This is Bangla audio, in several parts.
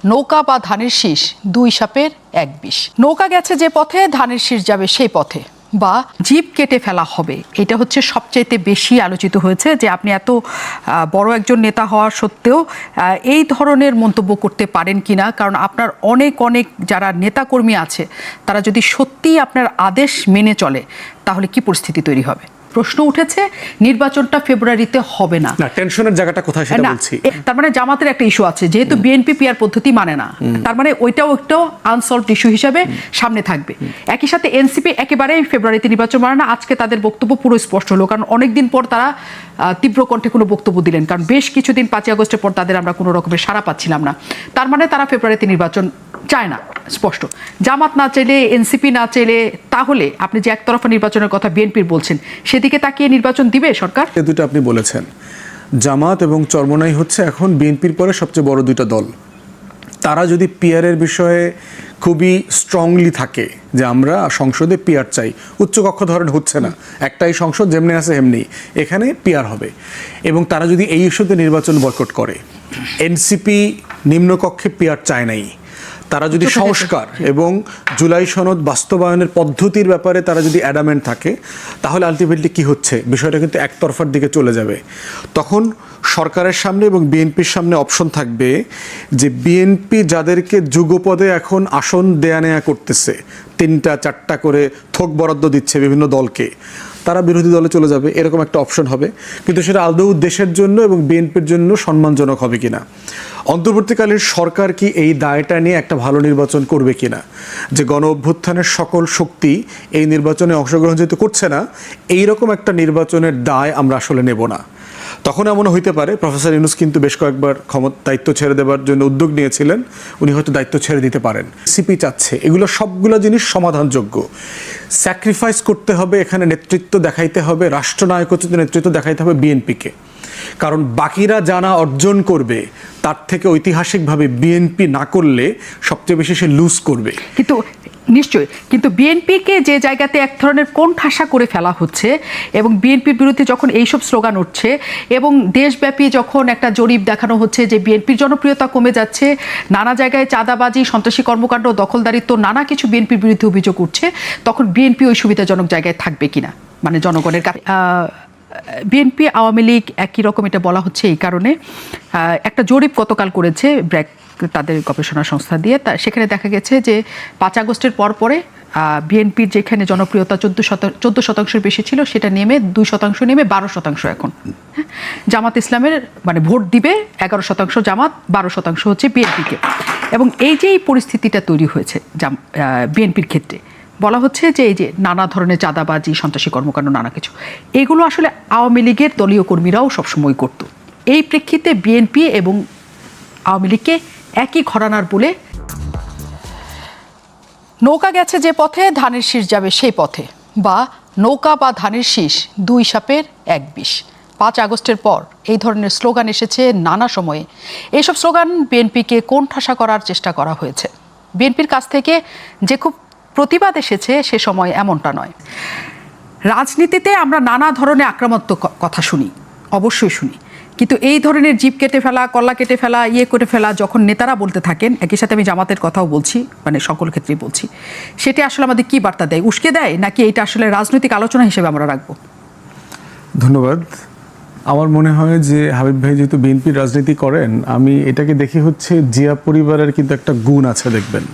নৌকা বা ধানের শীষ দুই সাপের এক বিষ। নৌকা গেছে যে পথে ধানের শীষ যাবে সেই পথে, বা জিপ কেটে ফেলা হবে। এটা হচ্ছে সবচাইতে বেশি আলোচিত হয়েছে, যে আপনি এত বড় একজন নেতা হওয়া সত্ত্বেও এই ধরনের মন্তব্য করতে পারেন কিনা। কারণ আপনার অনেক যারা নেতাকর্মী আছে তারা যদি সত্যিই আপনার আদেশ মেনে চলে তাহলে কি পরিস্থিতি তৈরি হবে। প্রশ্ন উঠেছে নির্বাচনটা ফেব্রুয়ারিতে হবে না, টেনশনের জায়গাটা কোথায় সেটা বলছি। তার মানে জামাতের একটা ইস্যু আছে, যেহেতু বিএনপি পিআর পদ্ধতি মানে না, তার মানে ওইটাও একটা আনসলভড ইস্যু হিসেবে সামনে থাকবে। একই সাথে এনসিপি একেবারেই ফেব্রুয়ারিতে নির্বাচন মানে না। আজকে তাদের বক্তব্য পুরো স্পষ্ট হলো, কারণ অনেকদিন পর তারা তীব্র কণ্ঠে কোনো বক্তব্য দিলেন, কারণ বেশ কিছুদিন 5ই আগস্টের পর তাদের আমরা কোনো রকমের সাড়া পাচ্ছিলাম না। তার মানে তারা ফেব্রুয়ারিতে নির্বাচন চায় না, স্পষ্ট। জামাত না চাইলে, এনসিপি না চাইলে, তাহলে আপনি যে একতরফা নির্বাচনের কথা বিএনপির বলছেন, সেদিকে তাকিয়ে নির্বাচন দিবে সরকার? এই দুটো আপনি বলেছেন, জামাত এবং চরমোনাই হচ্ছে এখন বিএনপির পরে সবচেয়ে বড় দুইটা দল। তারা যদি পিআরের বিষয়ে খুবই স্ট্রংলি থাকে যে আমরা সংসদে পিআর চাই, উচ্চকক্ষ ধরেন হচ্ছে না, একটাই সংসদ যেমনি আছে এমনি, এখানে পিআর হবে, এবং তারা যদি এই ইস্যুতে নির্বাচন বয়কট করে, এনসিপি নিম্নকক্ষে পিআর চায় নাই, তারা যদি সংস্কার এবং জুলাই সনদ বাস্তবায়নের পদ্ধতির ব্যাপারে তারা যদি অ্যাডামেন্ট থাকে, তাহলে আলটিমেটলি কি হচ্ছে, বিষয়টা কিন্তু একতরফার দিকে চলে যাবে। তখন সরকারের সামনে এবং বিএনপির সামনে অপশন থাকবে যে বিএনপি যাদেরকে যুগপদে এখন আসন দেয়া নেয়া করতেছে, 3টা 4টা করে থোক বরাদ্দ দিচ্ছে বিভিন্ন দলকে, তারা বিরোধী দলে চলে যাবে, এরকম একটা অপশন হবে। কিন্তু সেটা আদৌ দেশের জন্য এবং বিএনপির জন্য সম্মানজনক হবে কিনা, অন্তর্বর্তীকালীন সরকার কি এই দায়টা নিয়ে একটা ভালো নির্বাচন করবে কিনা, যে গণ অভ্যুত্থানের সকল শক্তি এই নির্বাচনে অংশগ্রহণ যেহেতু করছে না, এইরকম একটা নির্বাচনের দায় আমরা আসলে নেব না। তখন এমন হইতে পারে, প্রফেসর ইউনূস কিন্তু বেশ কয়েকবার দায়িত্ব ছেড়ে দেওয়ার জন্য উদ্যোগ নিয়েছিলেন, উনি হয়তো দায়িত্ব ছেড়ে দিতে পারেন। সিপি চাচ্ছে এগুলো সবগুলো জিনিস সমাধানযোগ্য। স্যাক্রিফাইস করতে হবে, এখানে নেতৃত্ব দেখাইতে হবে, রাষ্ট্রনায়কোচিত নেতৃত্ব দেখাইতে হবে বিএনপিকে, কারণ বাকিরা জানা অর্জন করবে তার থেকে ঐতিহাসিকভাবে বিএনপি না করলে সবচেয়ে বেশি সে লুজ করবে। কিন্তু নিশ্চয়ই, কিন্তু বিএনপিকে যে জায়গাতে এক ধরনের কোণঠাসা করে ফেলা হচ্ছে, এবং বিএনপির বিরুদ্ধে যখন এইসব স্লোগান উঠছে, এবং দেশব্যাপী যখন একটা জরিপ দেখানো হচ্ছে যে বিএনপির জনপ্রিয়তা কমে যাচ্ছে, নানা জায়গায় চাঁদাবাজি, সন্ত্রাসী কর্মকাণ্ড, দখলদারিত্ব, নানা কিছু বিএনপির বিরুদ্ধে অভিযোগ উঠছে, তখন বিএনপি ওই সুবিধাজনক জায়গায় থাকবে কিনা, মানে জনগণের কাছে। বিএনপি আওয়ামী লীগ একই রকম, এটা বলা হচ্ছে এই কারণে। একটা জরিপ গতকাল করেছে ব্র্যাক, তাদের গবেষণা সংস্থা দিয়ে, সেখানে দেখা গেছে যে 5 আগস্টের পরে বিএনপির যেখানে জনপ্রিয়তা 14% বেশি ছিল, সেটা নেমে 2% নেমে 12% এখন। জামাত ইসলামের মানে ভোট দিবে 11% জামাত, 12% হচ্ছে বিএনপিকে। এবং এই যে এই পরিস্থিতিটা তৈরি হয়েছে বিএনপির ক্ষেত্রে, বলা হচ্ছে যে এই যে নানা ধরনের চাঁদাবাজি, সন্ত্রাসী কর্মকাণ্ড, নানা কিছু, এগুলো আসলে আওয়ামী লীগের দলীয় কর্মীরাও সবসময় করত। এই প্রেক্ষিতে বিএনপি এবং আওয়ামী লীগকে একই ঘরানার বলে, নৌকা গেছে যে পথে ধানের শীষ যাবে সেই পথে, বা নৌকা বা ধানের শীষ দুই সাপের এক বিষ। 5 আগস্টের পর এই ধরনের স্লোগান এসেছে নানা সময়ে। এইসব স্লোগান বিএনপিকে কোণঠাসা করার চেষ্টা করা হয়েছে। বিএনপির কাছ থেকে যে খুব প্রতিবাদ এসেছে সে সময় এমনটা নয়। রাজনীতিতে আমরা নানা ধরনের আক্রমণাত্মক কথা শুনি, অবশ্যই শুনি, কিন্তু এই ধরনের জিপ কেটে ফেলা, কল্লা কেটে ফেলা, করে ফেলা যখন নেতারা বলতে থাকেন, একই সাথে আমি জামাতের কথাও বলছি, মানে সকল ক্ষেত্রেই বলছি, সেটা আসলে আমাদের কি বার্তা দেয়? উস্কে দেয়, নাকি এটা আসলে রাজনৈতিক আলোচনা হিসেবে আমরা রাখবো? ধন্যবাদ। আমার মনে হয় যে হাবিব ভাই যেহেতু বিএনপির রাজনীতি করেন, আমি এটাকে দেখি হচ্ছে জিয়া পরিবারের কিন্তু একটা গুণ আছে। দেখবেন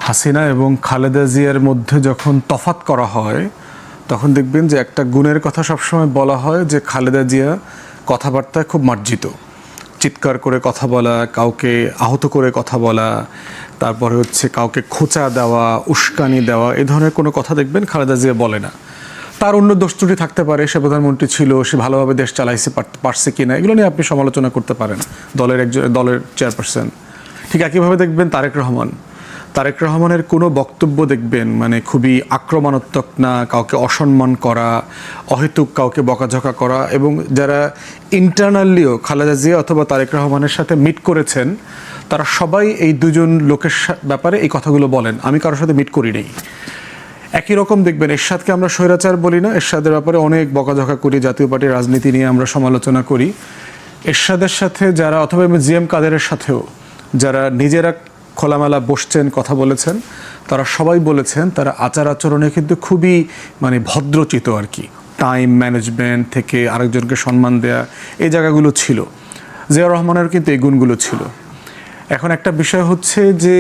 হাসিনা এবং খালেদা জিয়ার মধ্যে যখন তফাৎ করা হয়, তখন দেখবেন যে একটা গুণের কথা সবসময় বলা হয়, যে খালেদা জিয়া কথাবার্তায় খুব মার্জিত, চিৎকার করে কথা বলা, কাউকে আহত করে কথা বলা, তারপরে হচ্ছে কাউকে খোঁচা দেওয়া, উস্কানি দেওয়া, এই ধরনের কোনো কথা দেখবেন খালেদা জিয়া বলে না। তার অন্য দোষ ত্রুটি থাকতে পারে, সে প্রধানমন্ত্রী ছিল, সে ভালোভাবে দেশ চালাইছে পারছে কিনা, এগুলো নিয়ে আপনি সমালোচনা করতে পারেন, দলের চেয়ারপারসন। ঠিক একইভাবে দেখবেন তারেক রহমানের কোনো বক্তব্য দেখবেন মানে খুবই আক্রমণাত্মক না, কাউকে অসম্মান করা, অহেতুক কাউকে বকাঝকা করা। এবং যারা ইন্টারনালিও খালেদা জিয়া অথবা তারেক রহমানের সাথে মিট করেছেন, তারা সবাই এই দুজন লোকের ব্যাপারে এই কথাগুলো বলেন। আমি কারোর সাথে মিট করি নেই। একই রকম দেখবেন এরশাদকে আমরা স্বৈরাচার বলি না, এরশাদের ব্যাপারে অনেক বকাঝকা করি, জাতীয় পার্টির রাজনীতি নিয়ে আমরা সমালোচনা করি। এরশাদের সাথে যারা, অথবা জিএম কাদেরের সাথেও যারা নিজেরা খোলামেলা বসছেন, কথা বলেছেন, তারা সবাই বলেছেন তারা আচার আচরণে কিন্তু খুবই মানে ভদ্রচিত আর কি। টাইম ম্যানেজমেন্ট থেকে আরেকজনকে সম্মান দেয়া, এই জায়গাগুলো ছিল। জিয়াউর রহমানের কিন্তু এই গুণগুলো ছিল। এখন একটা বিষয় হচ্ছে যে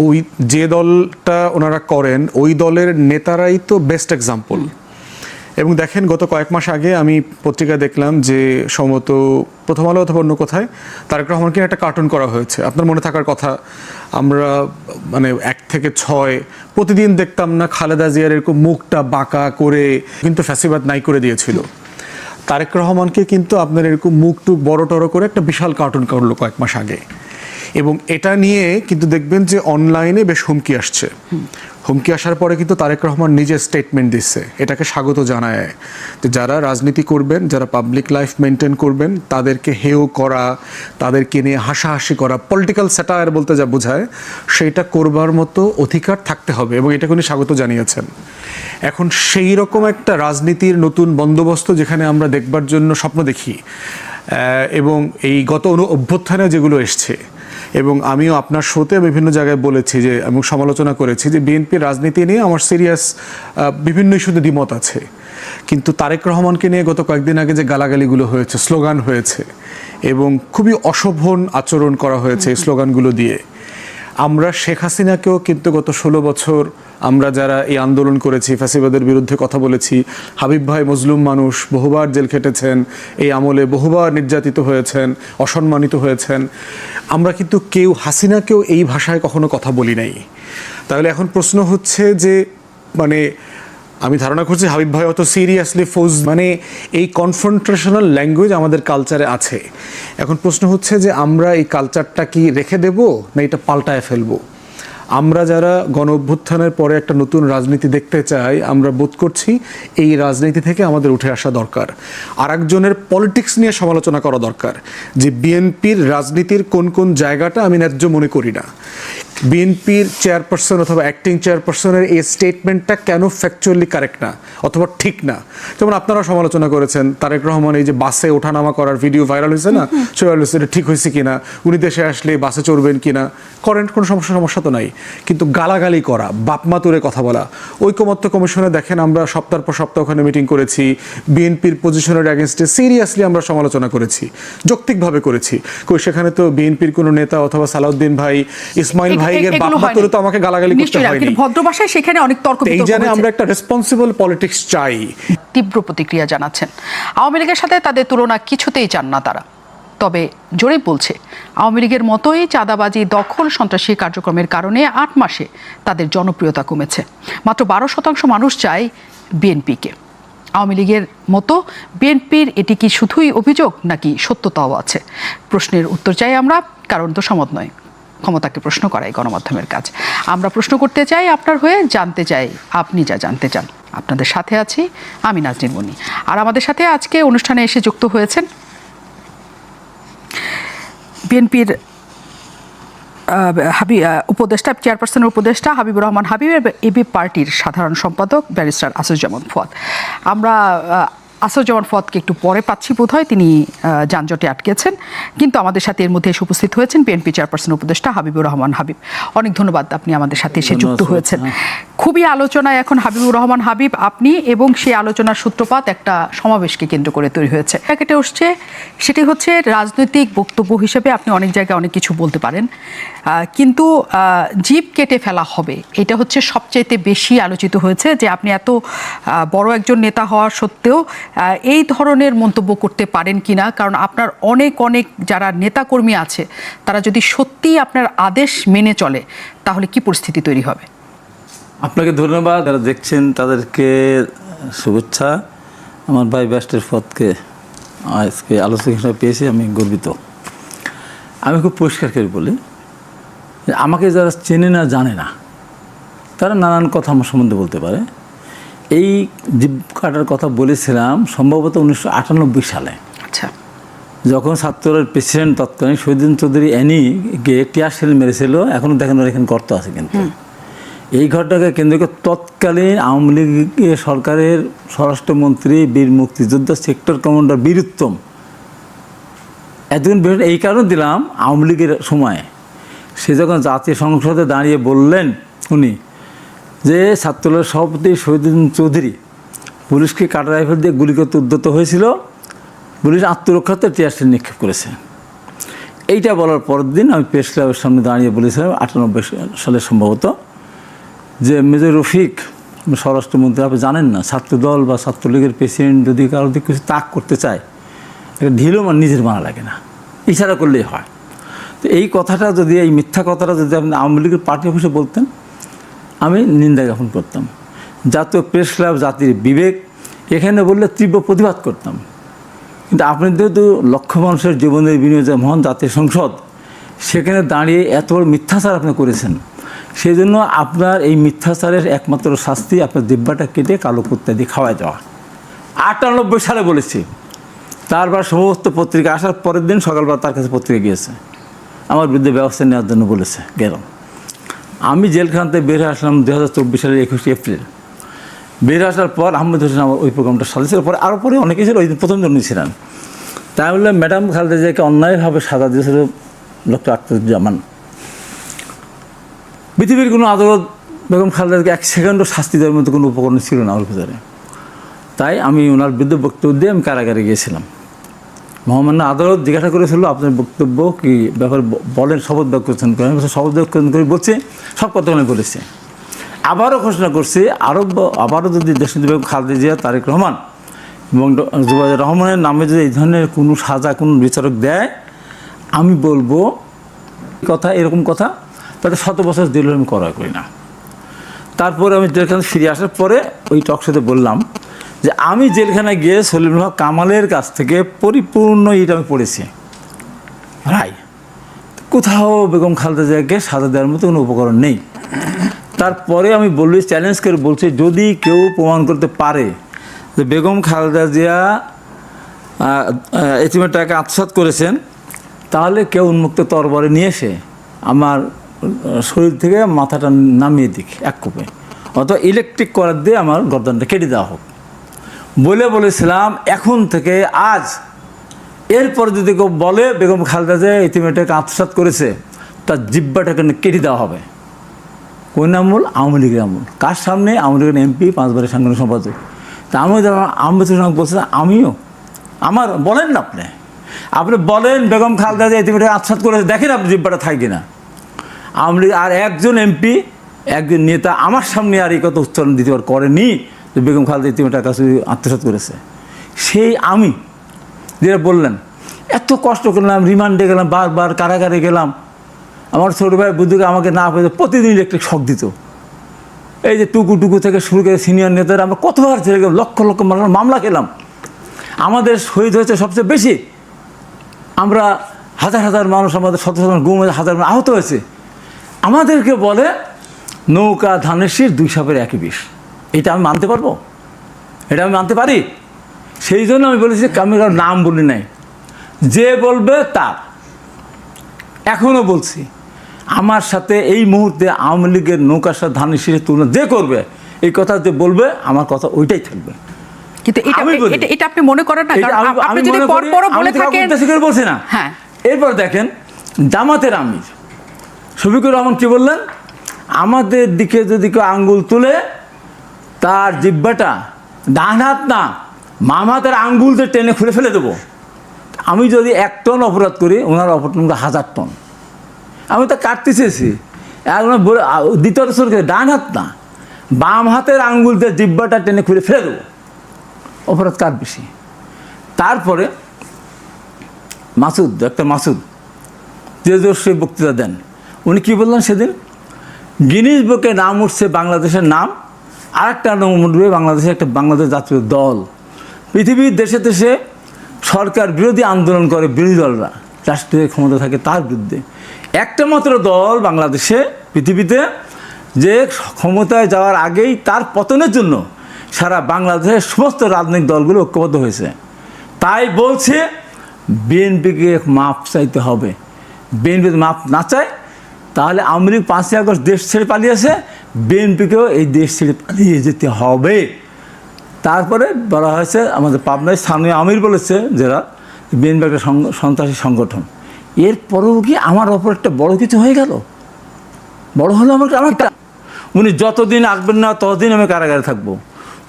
ওই যে দলটা ওনারা করেন ওই দলের নেতারাই তো বেস্ট এক্সাম্পল। এবং দেখেন গত কয়েক মাস আগে আমি পত্রিকায় দেখলাম যে সম্ভবত প্রথম আলো অথবা অন্য কোথায় তারেক রহমানকে একটা কার্টুন করা হয়েছে। আপনার মনে থাকার কথা, আমরা মানে 1 থেকে 6 প্রতিদিন দেখতাম না খালেদা জিয়ার এরকম মুখটা বাঁকা করে কিন্তু ফ্যাসিবাদ নাই করে দিয়েছিল। তারেক রহমানকে কিন্তু আপনার এরকম মুখ টুক বড় টড়ো করে একটা বিশাল কার্টুন করলো কয়েক মাস আগে। এবং এটা নিয়ে কিন্তু দেখবেন যে অনলাইনে বেশ হুমকি আসছে। হুমকি আসার পরে কিন্তু তারেক রহমান নিজে স্টেটমেন্ট দিচ্ছে, এটাকে স্বাগত জানায় যে যারা রাজনীতি করবেন, যারা পাবলিক লাইফ মেনটেন করবেন, তাদেরকে হেয় করা, তাদেরকে নিয়ে হাসাহাসি করা, পলিটিক্যাল স্যাটায়ার বলতে যা বোঝায়, সেইটা করবার মতো অধিকার থাকতে হবে এবং এটাকে উনি স্বাগত জানিয়েছেন। এখন সেই রকম একটা রাজনীতির নতুন বন্দোবস্ত যেখানে আমরা দেখবার জন্য স্বপ্ন দেখি, এবং এই গত অভ্যুত্থানে যেগুলো এসছে, এবং আমিও আপনার শোতে বিভিন্ন জায়গায় বলেছি যে আমি সমালোচনা করেছি যে বিএনপির রাজনীতি নিয়ে আমার সিরিয়াস বিভিন্ন ইস্যুতে দ্বিমত আছে, কিন্তু তারেক রহমানকে নিয়ে গত কয়েকদিন আগে যে গালাগালিগুলো হয়েছে, স্লোগান হয়েছে এবং খুবই অশোভন আচরণ করা হয়েছে এই স্লোগানগুলো দিয়ে। আমরা শেখ হাসিনাকেও কিন্তু গত 16 বছর আমরা যারা এই আন্দোলন করেছি, ফ্যাসিবাদের বিরুদ্ধে কথা বলেছি, হাবিব ভাই মজলুম মানুষ, বহুবার জেল খেটেছেন, এই আমলে বহুবার নির্যাতিত হয়েছেন, অসম্মানিত হয়েছেন, আমরা কিন্তু কেউ হাসিনাকেও এই ভাষায় কখনো কথা বলি নাই। তাহলে এখন প্রশ্ন হচ্ছে যে মানে আমি ধারণা করছি হাবিব ভাই অত সিরিয়াসলি মানে এই কনফ্রন্টেশনাল ল্যাঙ্গুয়েজ আমাদের কালচারে আছে। এখন প্রশ্ন হচ্ছে যে আমরা এই কালচারটা কি রেখে দেব না এটা পাল্টায় ফেলবো? আমরা যারা গণ অভ্যুত্থানের পরে একটা নতুন রাজনীতি দেখতে চাই, আমরা বোধ করছি এই রাজনীতি থেকে আমাদের উঠে আসা দরকার। আরেকজনের পলিটিক্স নিয়ে সমালোচনা করা দরকার যে বিএনপির রাজনীতির কোন কোন জায়গাটা আমি ন্যায্য মনে করি না, বিএনপির চেয়ারপারসন অথবা অ্যাক্টিং চেয়ারপারসনের এই স্টেটমেন্টটা কেন ফ্যাকচুয়ালি কারেক্ট না অথবা ঠিক না। যেমন আপনারা সমালোচনা করেছেন তারেক রহমান এই যে বাসে ওঠানামা করার ভিডিও ভাইরাল হয়েছে না, এটা ঠিক হয়েছে কিনা, উনি দেশে আসলে বাসে চড়বেন কিনা, করেন, কোনো সমস্যা তো নাই, কিন্তু গালাগালি করা, বাপমা তুলে কথা বলা। ঐকমত্য কমিশনে দেখেন আমরা সপ্তাহের পর সপ্তাহ ওখানে মিটিং করেছি, বিএনপির পজিশনের অ্যাগেনস্টে সিরিয়াসলি আমরা সমালোচনা করেছি, যৌক্তিকভাবে করেছি। কই সেখানে তো বিএনপির কোনো নেতা অথবা সালাউদ্দিন ভাই, ইসমাইল ভাইয়ের বাপমা তুলে তো আমাকে গালাগালি করতে হয়নি। ভদ্র ভাষায় সেখানে অনেক তর্ক বিতর্ক হয়েছে। এই জন্য আমরা একটা রেসপন্সিবল পলিটিক্স চাই। তীব্র প্রতিক্রিয়া জানাচ্ছেন। আওয়ামী লীগের সাথে তাদের তুলনা কিছুতেই চান না তারা। তবে জোরে বলছে আওয়ামী লীগের মতোই চাঁদাবাজি, দখল, সন্ত্রাসী কার্যক্রমের কারণে 8 মাসে তাদের জনপ্রিয়তা কমেছে। মাত্র 12% মানুষ চায় বিএনপিকে। আওয়ামী লীগের মতো বিএনপির এটি কি শুধুই অভিযোগ নাকি সত্যতাও আছে? প্রশ্নের উত্তর চাই আমরা, কারণ তো সমত নয়, ক্ষমতাকে প্রশ্ন করাই গণমাধ্যমের কাজ। আমরা প্রশ্ন করতে চাই আপনার হয়ে, জানতে চাই আপনি যা জানতে চান। আপনাদের সাথে আছি আমি নাজনীন মনি। আর আমাদের সাথে আজকে অনুষ্ঠানে এসে যুক্ত হয়েছেন বিএনপির উপদেষ্টা, চেয়ারপারসনের উপদেষ্টা হাবিবুর রহমান হাবিব, এবি পার্টির সাধারণ সম্পাদক ব্যারিস্টার আসিফুজ্জামান ফুয়াদ। আমরা আসিফুজ্জামান ফুয়াদকে একটু পরে পাচ্ছি বোধহয়, তিনি যানজটে আটকেছেন, কিন্তু আমাদের সাথে এর মধ্যে এসে উপস্থিত হয়েছেন বিএনপি চেয়ারপারসন উপদেষ্টা হাবিবুর রহমান হাবিব। অনেক ধন্যবাদ, আপনি আমাদের সাথে এসে যুক্ত হয়েছেন। খুবই আলোচনায় এখন হাবিবুর রহমান হাবিব আপনি, এবং সেই আলোচনার সূত্রপাত একটা সমাবেশকে কেন্দ্র করে তৈরি হয়েছে। কেটে উঠছে সেটি হচ্ছে রাজনৈতিক বক্তব্য হিসেবে আপনি অনেক জায়গায় অনেক কিছু বলতে পারেন, কিন্তু জিভ কেটে ফেলা হবে, এটা হচ্ছে সবচাইতে বেশি আলোচিত হয়েছে যে আপনি এত বড় একজন নেতা হওয়া সত্ত্বেও এই ধরনের মন্তব্য করতে পারেন কিনা। কারণ আপনার অনেক যারা নেতাকর্মী আছে তারা যদি সত্যিই আপনার আদেশ মেনে চলে তাহলে কি পরিস্থিতি তৈরি হবে? আপনাকে ধন্যবাদ, যারা দেখছেন তাদেরকে শুভেচ্ছা। আমার ভাই ব্যারিস্টার ফুয়াদকে আজকে আলোচক হিসেবে পেয়েছি, আমি গর্বিত। আমি খুব পরিষ্কার করে বলি, আমাকে যারা চেনে না জানে না তারা নানান কথা আমার সম্বন্ধে বলতে পারে। এই জিভ কাটার কথা বলেছিলাম সম্ভবত 1998 সালে। আচ্ছা, যখন ছাত্রের প্রেসিডেন্ট তৎকালীন শহীদুদ্দিন চৌধুরী অ্যানিকে টিয়ার শেল মেরেছিল, এখনও দেখেন ওর এখানে গর্ত আছে। কিন্তু এই ঘটনাকে কেন্দ্র করে তৎকালীন আওয়ামী লীগ সরকারের স্বরাষ্ট্রমন্ত্রী, বীর মুক্তিযোদ্ধা, সেক্টর কমান্ডার বীর উত্তম, এতদিন এই কারণে দিলাম আওয়ামী লীগের সময় সে যখন জাতীয় সংসদে দাঁড়িয়ে বললেন উনি যে ছাত্রদলের সভাপতি শহীদুদ্দিন চৌধুরী পুলিশকে কাটা রাইফেল দিয়ে গুলি করতে উদ্যত হয়েছিল, পুলিশ আত্মরক্ষার্থে টিয়ারশেল নিক্ষেপ করেছে। এইটা বলার পরের দিন আমি প্রেস ক্লাবের সামনে দাঁড়িয়ে বলেছিলাম 98 সালে সম্ভবত, যে মেজর রফিক স্বরাষ্ট্রমন্ত্রী, আপনি জানেন না ছাত্রদল বা ছাত্রলীগের প্রেসিডেন্ট যদি কারো দিকে কিছু তাক করতে চায়, এটা ঢিলও নিজের বানা লাগে না, ইশারা করলেই হয়। তো এই কথাটা যদি, এই মিথ্যা কথাটা যদি আপনি আওয়ামী লীগের পার্টি অফিসে বলতেন, আমি নিন্দা জ্ঞাপন করতাম। জাতীয় প্রেস ক্লাব, জাতির বিবেক, এখানে বললে তীব্র প্রতিবাদ করতাম। কিন্তু আপনি যেহেতু লক্ষ মানুষের জীবনের বিনিয়োগে মহান জাতীয় সংসদ, সেখানে দাঁড়িয়ে এত বড় মিথ্যাচার আপনি করেছেন, সেই জন্য আপনার এই মিথ্যাচারের একমাত্র শাস্তি আপনার দিব্যাটা কেটে কালো কুত্তা দিয়ে খাওয়াই দেওয়া। 98 সালে বলেছি। তারপর সমস্ত পত্রিকা আসার পরের দিন সকালবেলা তার কাছে পত্রিকা গিয়েছে, আমার বিরুদ্ধে ব্যবস্থা নেওয়ার জন্য বলেছে। গেলাম, আমি জেলখান থেকে বের আসলাম 2024 সালের 21 এপ্রিল। বের আসার পর আহমেদ হোসেন আমার ওই প্রোগ্রামটা সাজিয়েছিল, পরে আরও পরে অনেকে ছিল, ওই দিন প্রথম জন ছিলেন। তাই বললে ম্যাডাম খালেদা জিয়াকে অন্যায়ভাবে সাজা দিয়েছিল ডক্টর আখতারুজ্জামান। পৃথিবীর কোনো আদালত বেগম খালেদাকে 1 সেকেন্ডও শাস্তি দেওয়ার মতো কোনো উপকরণ ছিল না ওর ভিতরে। তাই আমি ওনার বিরুদ্ধে বক্তব্য দিয়ে আমি কারাগারে গিয়েছিলাম। মহামান্য আদালত জিজ্ঞাসা করেছিল আপনার বক্তব্য কি ব্যাপার বলেন, শপথ বাক্য করছেন করেন, শপথ বাক্য করে বলছে সব কথা উনি বলেছে। আবারও ঘোষণা করছে আবারও যদি দেশনেত্রী বেগম খালেদা জিয়া, তারেক রহমান এবং জুবাইর রহমানের নামে যদি এই ধরনের কোনো সাজা কোনো বিচারক দেয়, আমি বলবো কথা, এরকম কথা তাতে 100 বছর জেল আমি করা করি না। তারপরে আমি জেলখানা ফিরে আসার পরে ওই টকশোতে বললাম যে আমি জেলখানায় গিয়ে সলিমুল হক কামালের কাছ থেকে পরিপূর্ণ এটা আমি পড়েছি রায়, কোথাও বেগম খালেদা জিয়াকে সাজা দেওয়ার মতো কোনো উপকরণ নেই। তারপরে আমি বলছি, চ্যালেঞ্জ করে বলছি, যদি কেউ প্রমাণ করতে পারে যে বেগম খালেদা জিয়া এতিমের টাকা আত্মসাৎ করেছেন, তাহলে কেউ উন্মুক্ত তরবারে নিয়ে এসে আমার শরীর থেকে মাথাটা নামিয়ে দিক এক কোপে, অথবা ইলেকট্রিক করার দিয়ে আমার গর্দনটা কেটে দেওয়া হোক বলেছিলাম। এখন থেকে আজ এরপর যদি কেউ বলে বেগম খালেদা জিয়া এতিমের টাকা আত্মসাৎ করেছে, তার জিব্বাটাকে কেটে দেওয়া হবে। কোন আমল? আওয়ামী লীগের আমল। কার সামনে? আওয়ামী লীগের এমপি, 5 বারের সাংগঠনিক সম্পাদক। তা আমি আহমেদ হোসেন বলছে আমিও আমার বলেন না, আপনি বলেন বেগম খালেদা জিয়া এতিমের টাকা আত্মসাৎ করেছে, দেখেন আপনি জিব্বাটা থাকবে না। আওয়ামী লীগ আর একজন এমপি, একজন নেতা আমার সামনে আর এই কথা উচ্চারণ দিতে করেনি যে বেগম খালেদা এতিমের টাকা আত্মসাৎ করেছে। সেই আমি যেটা বললেন, এত কষ্ট করলাম, রিমান্ডে গেলাম, বারবার কারাগারে গেলাম, আমার ছোটো ভাই বুদ্ধুকে আমাকে না পেয়ে প্রতিদিন ইলেকট্রিক শক দিত। এই যে টুকু থেকে শুরু করে সিনিয়র নেতারা আমরা কতবার ছেড়ে গেলাম, লক্ষ লক্ষ মামলা খেলাম। আমাদের শহীদ হয়েছে সবচেয়ে বেশি, আমরা হাজার হাজার মানুষ, আমাদের শত শত গুম হয়েছে, হাজার আহত হয়েছে। আমাদেরকে বলে নৌকা ধানের শীষ 2 সাপের 1 বিষ। এটা আমি মানতে পারবো? এটা আমি মানতে পারি? সেই জন্য আমি বলেছি, আমি কারোর নাম বলি নাই, যে বলবে তার। এখনও বলছি, আমার সাথে এই মুহূর্তে আওয়ামী লীগের নৌকার সাথে ধানের শীষের তুলনা যে করবে, এই কথা যে বলবে, আমার কথা ওইটাই থাকবে। কিন্তু এটা আপনি মনে করেন না? কারণ আপনি যদি পরপর বলে থাকেন, বলছি না। হ্যাঁ, এরপর দেখেন জামাতের আমির শফিকুর রহমান কি বললেন, আমাদের দিকে যদি কেউ আঙ্গুল তুলে তার জিব্বাটা ডান হাত না বাম হাতের আঙ্গুল দিয়ে টেনে খুলে ফেলে দেবো। আমি যদি 1 টন অপরাধ করি, ওনার অপরাধ 1000 টন। আমি তো কাটতে চেয়েছি, দ্বিতীয় ডান হাত না বাম হাতের আঙ্গুল দিয়ে জিব্বাটা টেনে খুলে ফেলে দেবো। অপরাধ কার বেশি? তারপরে ডাক্তার মাসুদ যে সেই বক্তৃতা দেন, উনি কী বললেন সেদিন, গিনিস বুকে নাম উঠছে বাংলাদেশের নাম, আরেকটা নাম উঠবে বাংলাদেশের একটা বাংলাদেশ জাতীয় দল। পৃথিবীর দেশে দেশে সরকার বিরোধী আন্দোলন করে বিরোধী দলরা, রাষ্ট্রীয় ক্ষমতা থাকে তার বিরুদ্ধে। একটা মাত্র দল বাংলাদেশে পৃথিবীতে যে ক্ষমতায় যাওয়ার আগেই তার পতনের জন্য সারা বাংলাদেশের সমস্ত রাজনৈতিক দলগুলো ঐক্যবদ্ধ হয়েছে। তাই বলছে বিএনপিকে মাপ চাইতে হবে। বিএনপি মাপ না চায়, তাহলে আওয়ামী লীগ 5ই আগস্ট দেশ ছেড়ে পালিয়েছে, বিএনপিকেও এই দেশ ছেড়ে পালিয়ে যেতে হবে। তারপরে বলা হয়েছে, আমাদের পাবনায় স্থানীয় আমির বলেছে যারা, বিএনপি একটা সন্ত্রাসী সংগঠন। এরপরেও কি আমার ওপর একটা বড় কিছু হয়ে গেল? বড় হলো আমারটা। উনি যতদিন আসবেন না ততদিন আমি কারাগারে থাকবো।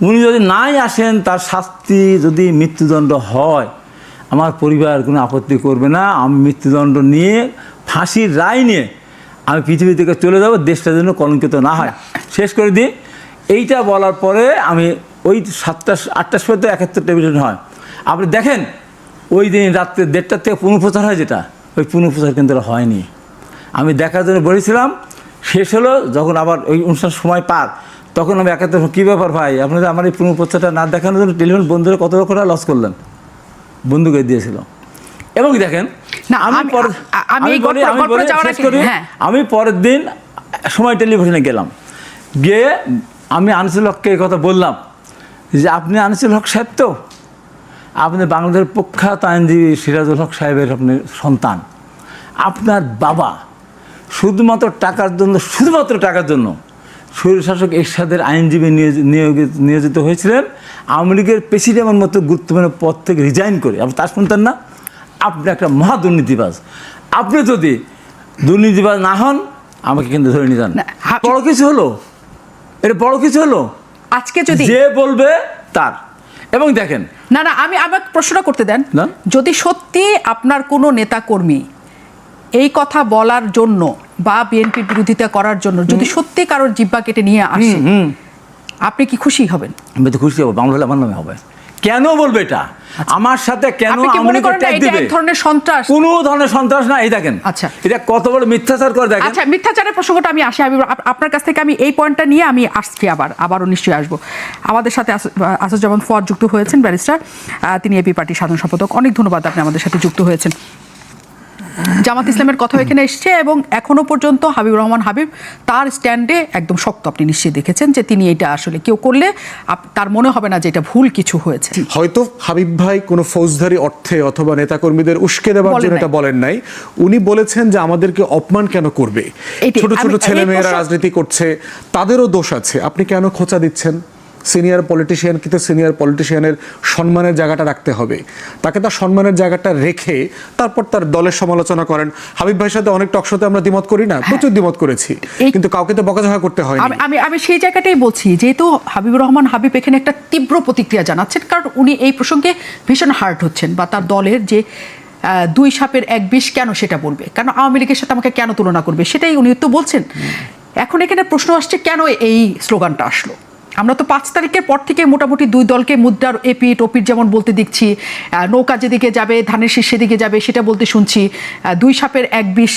উনি যদি নাই আসেন, তার শাস্তি যদি মৃত্যুদণ্ড হয়, আমার পরিবার কোনো আপত্তি করবে না। আমি মৃত্যুদণ্ড নিয়ে, ফাঁসির রায় নিয়ে আমি পৃথিবী থেকে চলে যাব, দেশটা যেন কলঙ্কিত না হয়। শেষ করে দিই, এইটা বলার পরে আমি ওই 7টা-8টার সময় তো 71 টেলিভিশন হয়। আপনি দেখেন ওই দিন রাত্রে 1:30 থেকে পুনঃপ্রচার হয়, যেটা ওই পুনঃপ্রচার কিন্তু হয়নি। আমি দেখার জন্য বলেছিলাম, শেষ হলো যখন আবার ওই অনুষ্ঠান সময় পার, তখন আমি একাত্তর কী ব্যাপার ভাই, আপনারা আমার এই পুনঃপ্রচারটা না দেখানোর জন্য টেলিভিশন বন্ধুরা কত লক্ষ টাকা লস করলেন, বন্ধুকে দিয়েছিল। এবং দেখেন আমি পরের দিন সময় টেলিভিশনে গেলাম, গিয়ে আমি আনিসুল হককে এই কথা বললাম যে আপনি আনিসুল হক সাহেব তো, আপনি বাংলাদেশের প্রখ্যাত আইনজীবী সিরাজুল হক সাহেবের আপনি সন্তান। আপনার বাবা শুধুমাত্র টাকার জন্য স্বৈরশাসক এরশাদের আইনজীবী নিয়োজিত হয়েছিলেন, আওয়ামী লীগের প্রেসিডেন্টের মতো গুরুত্বপূর্ণ পদ থেকে রিজাইন করে। আপনি তা শুনতেন না? আপনি একটা মহা দুর্নীতিবাজ। আপনি যদি দুর্নীতিবাজ না হন, আমাকে কিন্তু ধরে নিয়ে যান। বড় কিছু হলো, এটা বড় কিছু হলো আজকে যদি যে বলবে তার। এবং দেখেন, না আমাকে প্রশ্ন করতে দেন, যদি সত্যি আপনার কোনো নেতাকর্মী এই কথা বলার জন্য বা বিএনপির বিরোধিতা করার জন্য যদি সত্যি কারোর জিহ্বা কেটে নিয়ে আসে, আপনি কি খুশি হবেন? আমি তো খুশি হবো, বাংলা হলে আমার নামে হবে। কেন বলবে এটা আমার সাথে? কেন এক ধরনের সন্ত্রাস? কোনো ধরনের সন্ত্রাস না। এই দেখেন, আচ্ছা, এটা কত বড় মিথ্যাচার করে দেখেন। আচ্ছা, মিথ্যাচারের প্রসঙ্গটা আমি আসি, আমি আপনার কাছ থেকে আমি এই পয়েন্টটা নিয়ে আমি আসছি, আবারও নিশ্চয়ই আসবো। আমাদের সাথে আসিফুজ্জামান ফুয়াদ যুক্ত হয়েছেন, ব্যারিস্টার, তিনি এবি পার্টির সাধারণ সম্পাদক। অনেক ধন্যবাদ, আপনি আমাদের সাথে যুক্ত হয়েছেন। জামাত ইসলামের কথা এখানে এসছে এবং এখনো পর্যন্ত হাবিবুর রহমান হাবিব তার স্ট্যান্ডে একদম শক্ত। আপনি নিশ্চয়ই দেখেছেন যে তিনি এটা আসলে কেউ করলে তার মনে হবে না যে এটা ভুল কিছু হয়েছে। হয়তো হাবিব ভাই কোনো ফৌজদারি অর্থে অথবা নেতাকর্মীদের উস্কে দেওয়ার জন্য এটা বলেন নাই। উনি বলেছেন যে আমাদেরকে অপমান কেন করবে, ছোট ছোট ছেলেমেয়েরা রাজনীতি করছে, তাদেরও দোষ আছে, আপনি কেন খোঁচা দিচ্ছেন? সিনিয়র পলিটিশিয়ানকে তো সিনিয়র পলিটিশিয়ানের সম্মানের জায়গাটা রাখতে হবে, তাকে তার সম্মানের জায়গাটা রেখে তারপর তার দলের সমালোচনা করেন। হাবিব ভাইয়ের সাথে অনেক টকশোতে আমরা দ্বিমত করি না, প্রচুর দ্বিমত করেছি, কিন্তু কাউকে তো বকাঝকা করতে হয় না। আমি সেই জায়গাটাই বলছি, যেহেতু হাবিবুর রহমান হাবিব এখানে একটা তীব্র প্রতিক্রিয়া জানাচ্ছেন, কারণ উনি এই প্রসঙ্গে ভীষণ হার্ট হচ্ছেন, বা তার দলের যে 2 সাপের 1 বিষ কেন সেটা বলবে, কেন আওয়ামী লীগের সাথে আমাকে কেন তুলনা করবে, সেটাই উনি তো বলছেন। এখন এখানে প্রশ্ন আসছে কেন এই স্লোগানটা আসলো। আমরা তো 5 তারিখের পর থেকে মোটামুটি 2 দলকে মুদ্রার এপিট ওপিট যেমন বলতে দেখছি, নৌকা যেদিকে যাবে ধানের শীর্ষের দিকে যাবে সেটা বলতে শুনছি, 2 সাপের 1 বিষ,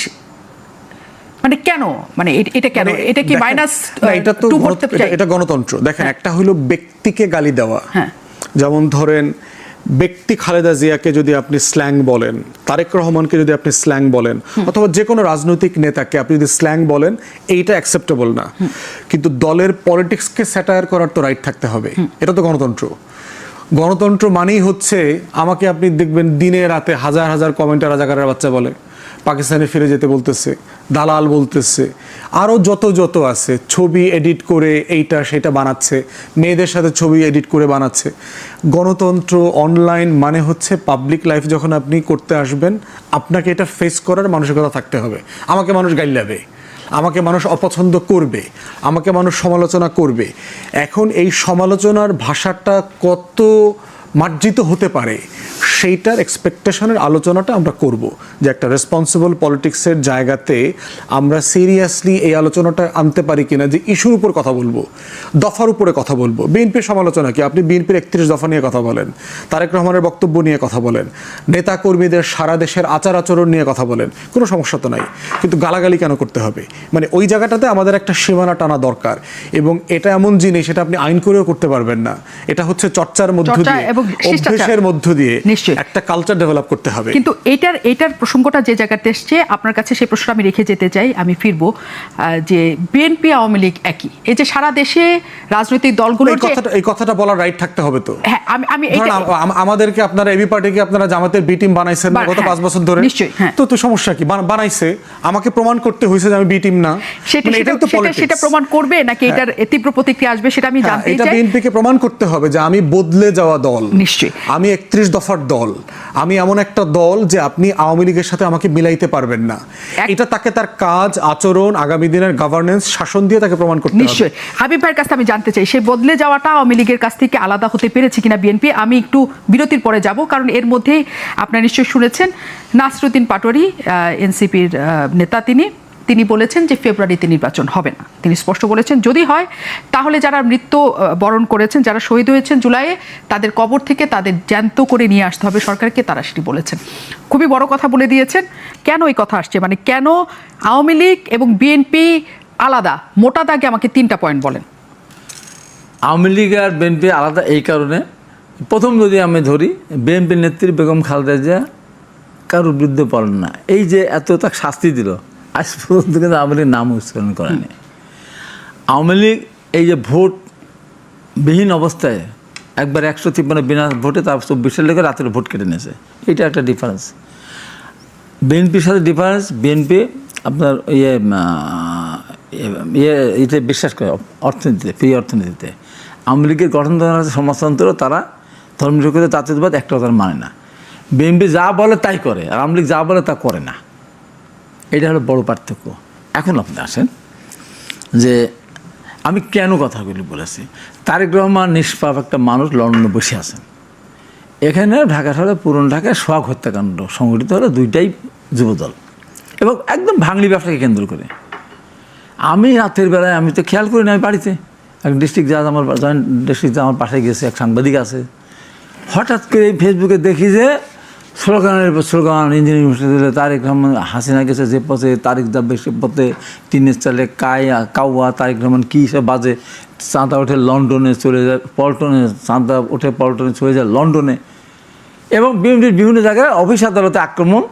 মানে কেন, মানে এটা কেন, এটা কি মাইনাস? এটা গণতন্ত্র। দেখেন, একটা হলো ব্যক্তিকে গালি দেওয়া, যেমন ধরেন ব্যক্তি খালেদা জিয়াকে যদি আপনি স্ল্যাং বলেন, তারেক রহমানকে যদি আপনি স্ল্যাং বলেন, অথবা যে কোনো রাজনৈতিক নেতাকে আপনি যদি স্ল্যাং বলেন, এইটা অ্যাকসেপ্টেবল না। কিন্তু দলের পলিটিক্সকে স্যাটায়ার করার তো রাইট থাকতে হবে, এটা তো গণতন্ত্র। গণতন্ত্র মানেই হচ্ছে, আমাকে আপনি দেখবেন দিনে রাতে হাজার হাজার কমেন্টার রাজাকারের বাচ্চা বলে, পাকিস্তানে ফিরে যেতে বলতেছে, দালাল বলতেছে, আরও যত আছে, ছবি এডিট করে এইটা সেটা বানাচ্ছে, মেয়েদের সাথে ছবি এডিট করে বানাচ্ছে। গণতন্ত্র অনলাইন মানে হচ্ছে পাবলিক লাইফ যখন আপনি করতে আসবেন, আপনাকে এটা ফেস করার মানসিকতা থাকতে হবে। আমাকে মানুষ গাইলাবে, আমাকে মানুষ অপছন্দ করবে, আমাকে মানুষ সমালোচনা করবে। এখন এই সমালোচনার ভাষাটা কত মার্জিত হতে পারে সেইটার এক্সপেকটেশনের আলোচনাটা আমরা করব, যে একটা রেসপন্সিবল পলিটিক্সের জায়গাতে আমরা সিরিয়াসলি এই আলোচনাটা আনতে পারি কিনা, যে ইস্যুর উপর কথা বলবো, দফার উপরে কথা বলবো। বিএনপির সমালোচনা কি? আপনি বিএনপির 31 দফা নিয়ে কথা বলেন, তারেক রহমানের বক্তব্য নিয়ে কথা বলেন, নেতা কর্মীদের সারা দেশের আচার আচরণ নিয়ে কথা বলেন, কোনো সমস্যা তো নাই, কিন্তু গালাগালি কেন করতে হবে? মানে ওই জায়গাটাতে আমাদের একটা সীমানা টানা দরকার। এবং এটা এমন জিনিস, এটা আপনি আইন করেও করতে পারবেন না, এটা হচ্ছে চর্চার মধ্য দিয়ে, অভ্যাসের মধ্য দিয়ে একটা কালচার ডেভেলপ করতে হবে। কিন্তু এটার প্রসঙ্গটা যে জায়গাতে এসছে, আপনার কাছে সেই প্রশ্নটা আমি রেখে যেতে চাই। আমি ফিরবো যে বিএনপি আওয়ামী লীগ একই, এই যে সারা দেশে রাজনৈতিক দলগুলো, এই কথাটা বলার রাইট থাকতে হবে তো। হ্যাঁ, আমি আমাদেরকে আপনারা এবি পার্টিকে আপনারা জামাতের বি টিম বানাইছেন গত 5 বছর ধরে, নিশ্চয়ই। তো সমস্যা কি? বানাইছে, আমাকে প্রমাণ করতে হয়েছে যে আমি বি টিম না, সেটা প্রমাণ করবে নাকি এটার তীব্র প্রতিক্রিয়া আসবে সেটা আমি জানতে চাই। এটা বিএনপিকে প্রমাণ করতে হবে যে আমি বদলে যাওয়া দল, নিশ্চয়ই, আমি 31 দফার দল। দল, আমি এমন একটা দল যে আপনি আওয়ামী লীগের সাথে আমাকে মিলাইতে পারবেন না, এটা তাকে তার কাজ, আচরণ, আগামী দিনের গভর্নেন্স, শাসন দিয়ে তাকে প্রমাণ করতে হবে। নিশ্চয়ই। হাবিব ভাইয়ের কাছে আমি জানতে চাই, সেই বদলে যাওয়াটা আওয়ামী লীগের কাছ থেকে আলাদা হতে পেরেছে কিনা বিএনপি। আমি একটু বিরতির পরে যাব, কারণ এর মধ্যেই আপনারা নিশ্চয়ই শুনেছেন নাসরুদ্দিন পাটোয়ারি, এনসিপির নেতা, তিনি বলেছেন যে ফেব্রুয়ারিতে নির্বাচন হবে না। তিনি স্পষ্ট বলেছেন যদি হয় তাহলে যারা মৃত্যু বরণ করেছেন, যারা শহীদ হয়েছেন জুলাইয়ে, তাদের কবর থেকে তাদের জ্যান্ত করে নিয়ে আসতে হবে সরকারকে, তারা সেটি বলেছেন। খুবই বড় কথা বলে দিয়েছেন। কেন এই কথা আসছে, মানে কেন আওয়ামী লীগ এবং বিএনপি আলাদা? মোটা দাগে আমাকে 3টা পয়েন্ট বলেন। আওয়ামী লীগ আর বিএনপি আলাদা এই কারণে, প্রথম যদি আমি ধরি, বিএনপির নেত্রী বেগম খালেদা জিয়া কারোর বিরুদ্ধে বলেন না। এই যে এত তাকে শাস্তি দিল, আজ পর্যন্ত কিন্তু আওয়ামী লীগ নাম উচ্চারণ করেনি। আওয়ামী লীগ এই যে ভোট বিহীন অবস্থায় একবার 153 বিনা ভোটে, তার 24 লেগে রাতের ভোট কেটে নিয়েছে, এটা একটা ডিফারেন্স। বিএনপির সাথে ডিফারেন্স, বিএনপি আপনার এতে বিশ্বাস করে অর্থনীতিতে, ফ্রি অর্থনীতিতে। আওয়ামী লীগের গঠন সমাজতন্ত্র, তারা ধর্মনিরপেক্ষ জাতীয়তাবাদ একটাও তারা মানে না। বিএনপি যা বলে তাই করে, আর আওয়ামী লীগ যা বলে তা করে না। এটা হলো বড় পার্থক্য। এখন আপনি আসেন যে আমি কেন কথাগুলি বলেছি। তারেক রহমান নিষ্পাপ একটা মানুষ, লন্ডনে বসে আছেন। এখানে ঢাকা শহরে, পুরনো ঢাকায় সোহাগ হত্যাকাণ্ড সংঘটিত হলো, দুইটাই যুবদল এবং একদম ভাঙড়ি ব্যবসাকে কেন্দ্র করে। আমি রাতের বেলায়, আমি তো খেয়াল করি না, আমি বাড়িতে এক ডিস্ট্রিক্ট জাজ, আমার জয়েন্ট ডিস্ট্রিক্ট জাজ আমার পাশে গেছে, এক সাংবাদিক আছে। হঠাৎ করে ফেসবুকে দেখি যে slogan engineering university, Tarique Rahman, Hasina গেছে যে পথে, তারেক যাবে সে পথে, টিনের চালে কাউয়া, তারেক রহমান কী সব বাজে, চাঁদা ওঠে লন্ডনে চলে যায়, পল্টনে চাঁদা ওঠে, পল্টনে চলে যায় লন্ডনে, এবং বিভিন্ন জায়গায় অফিস আদালতে আক্রমণ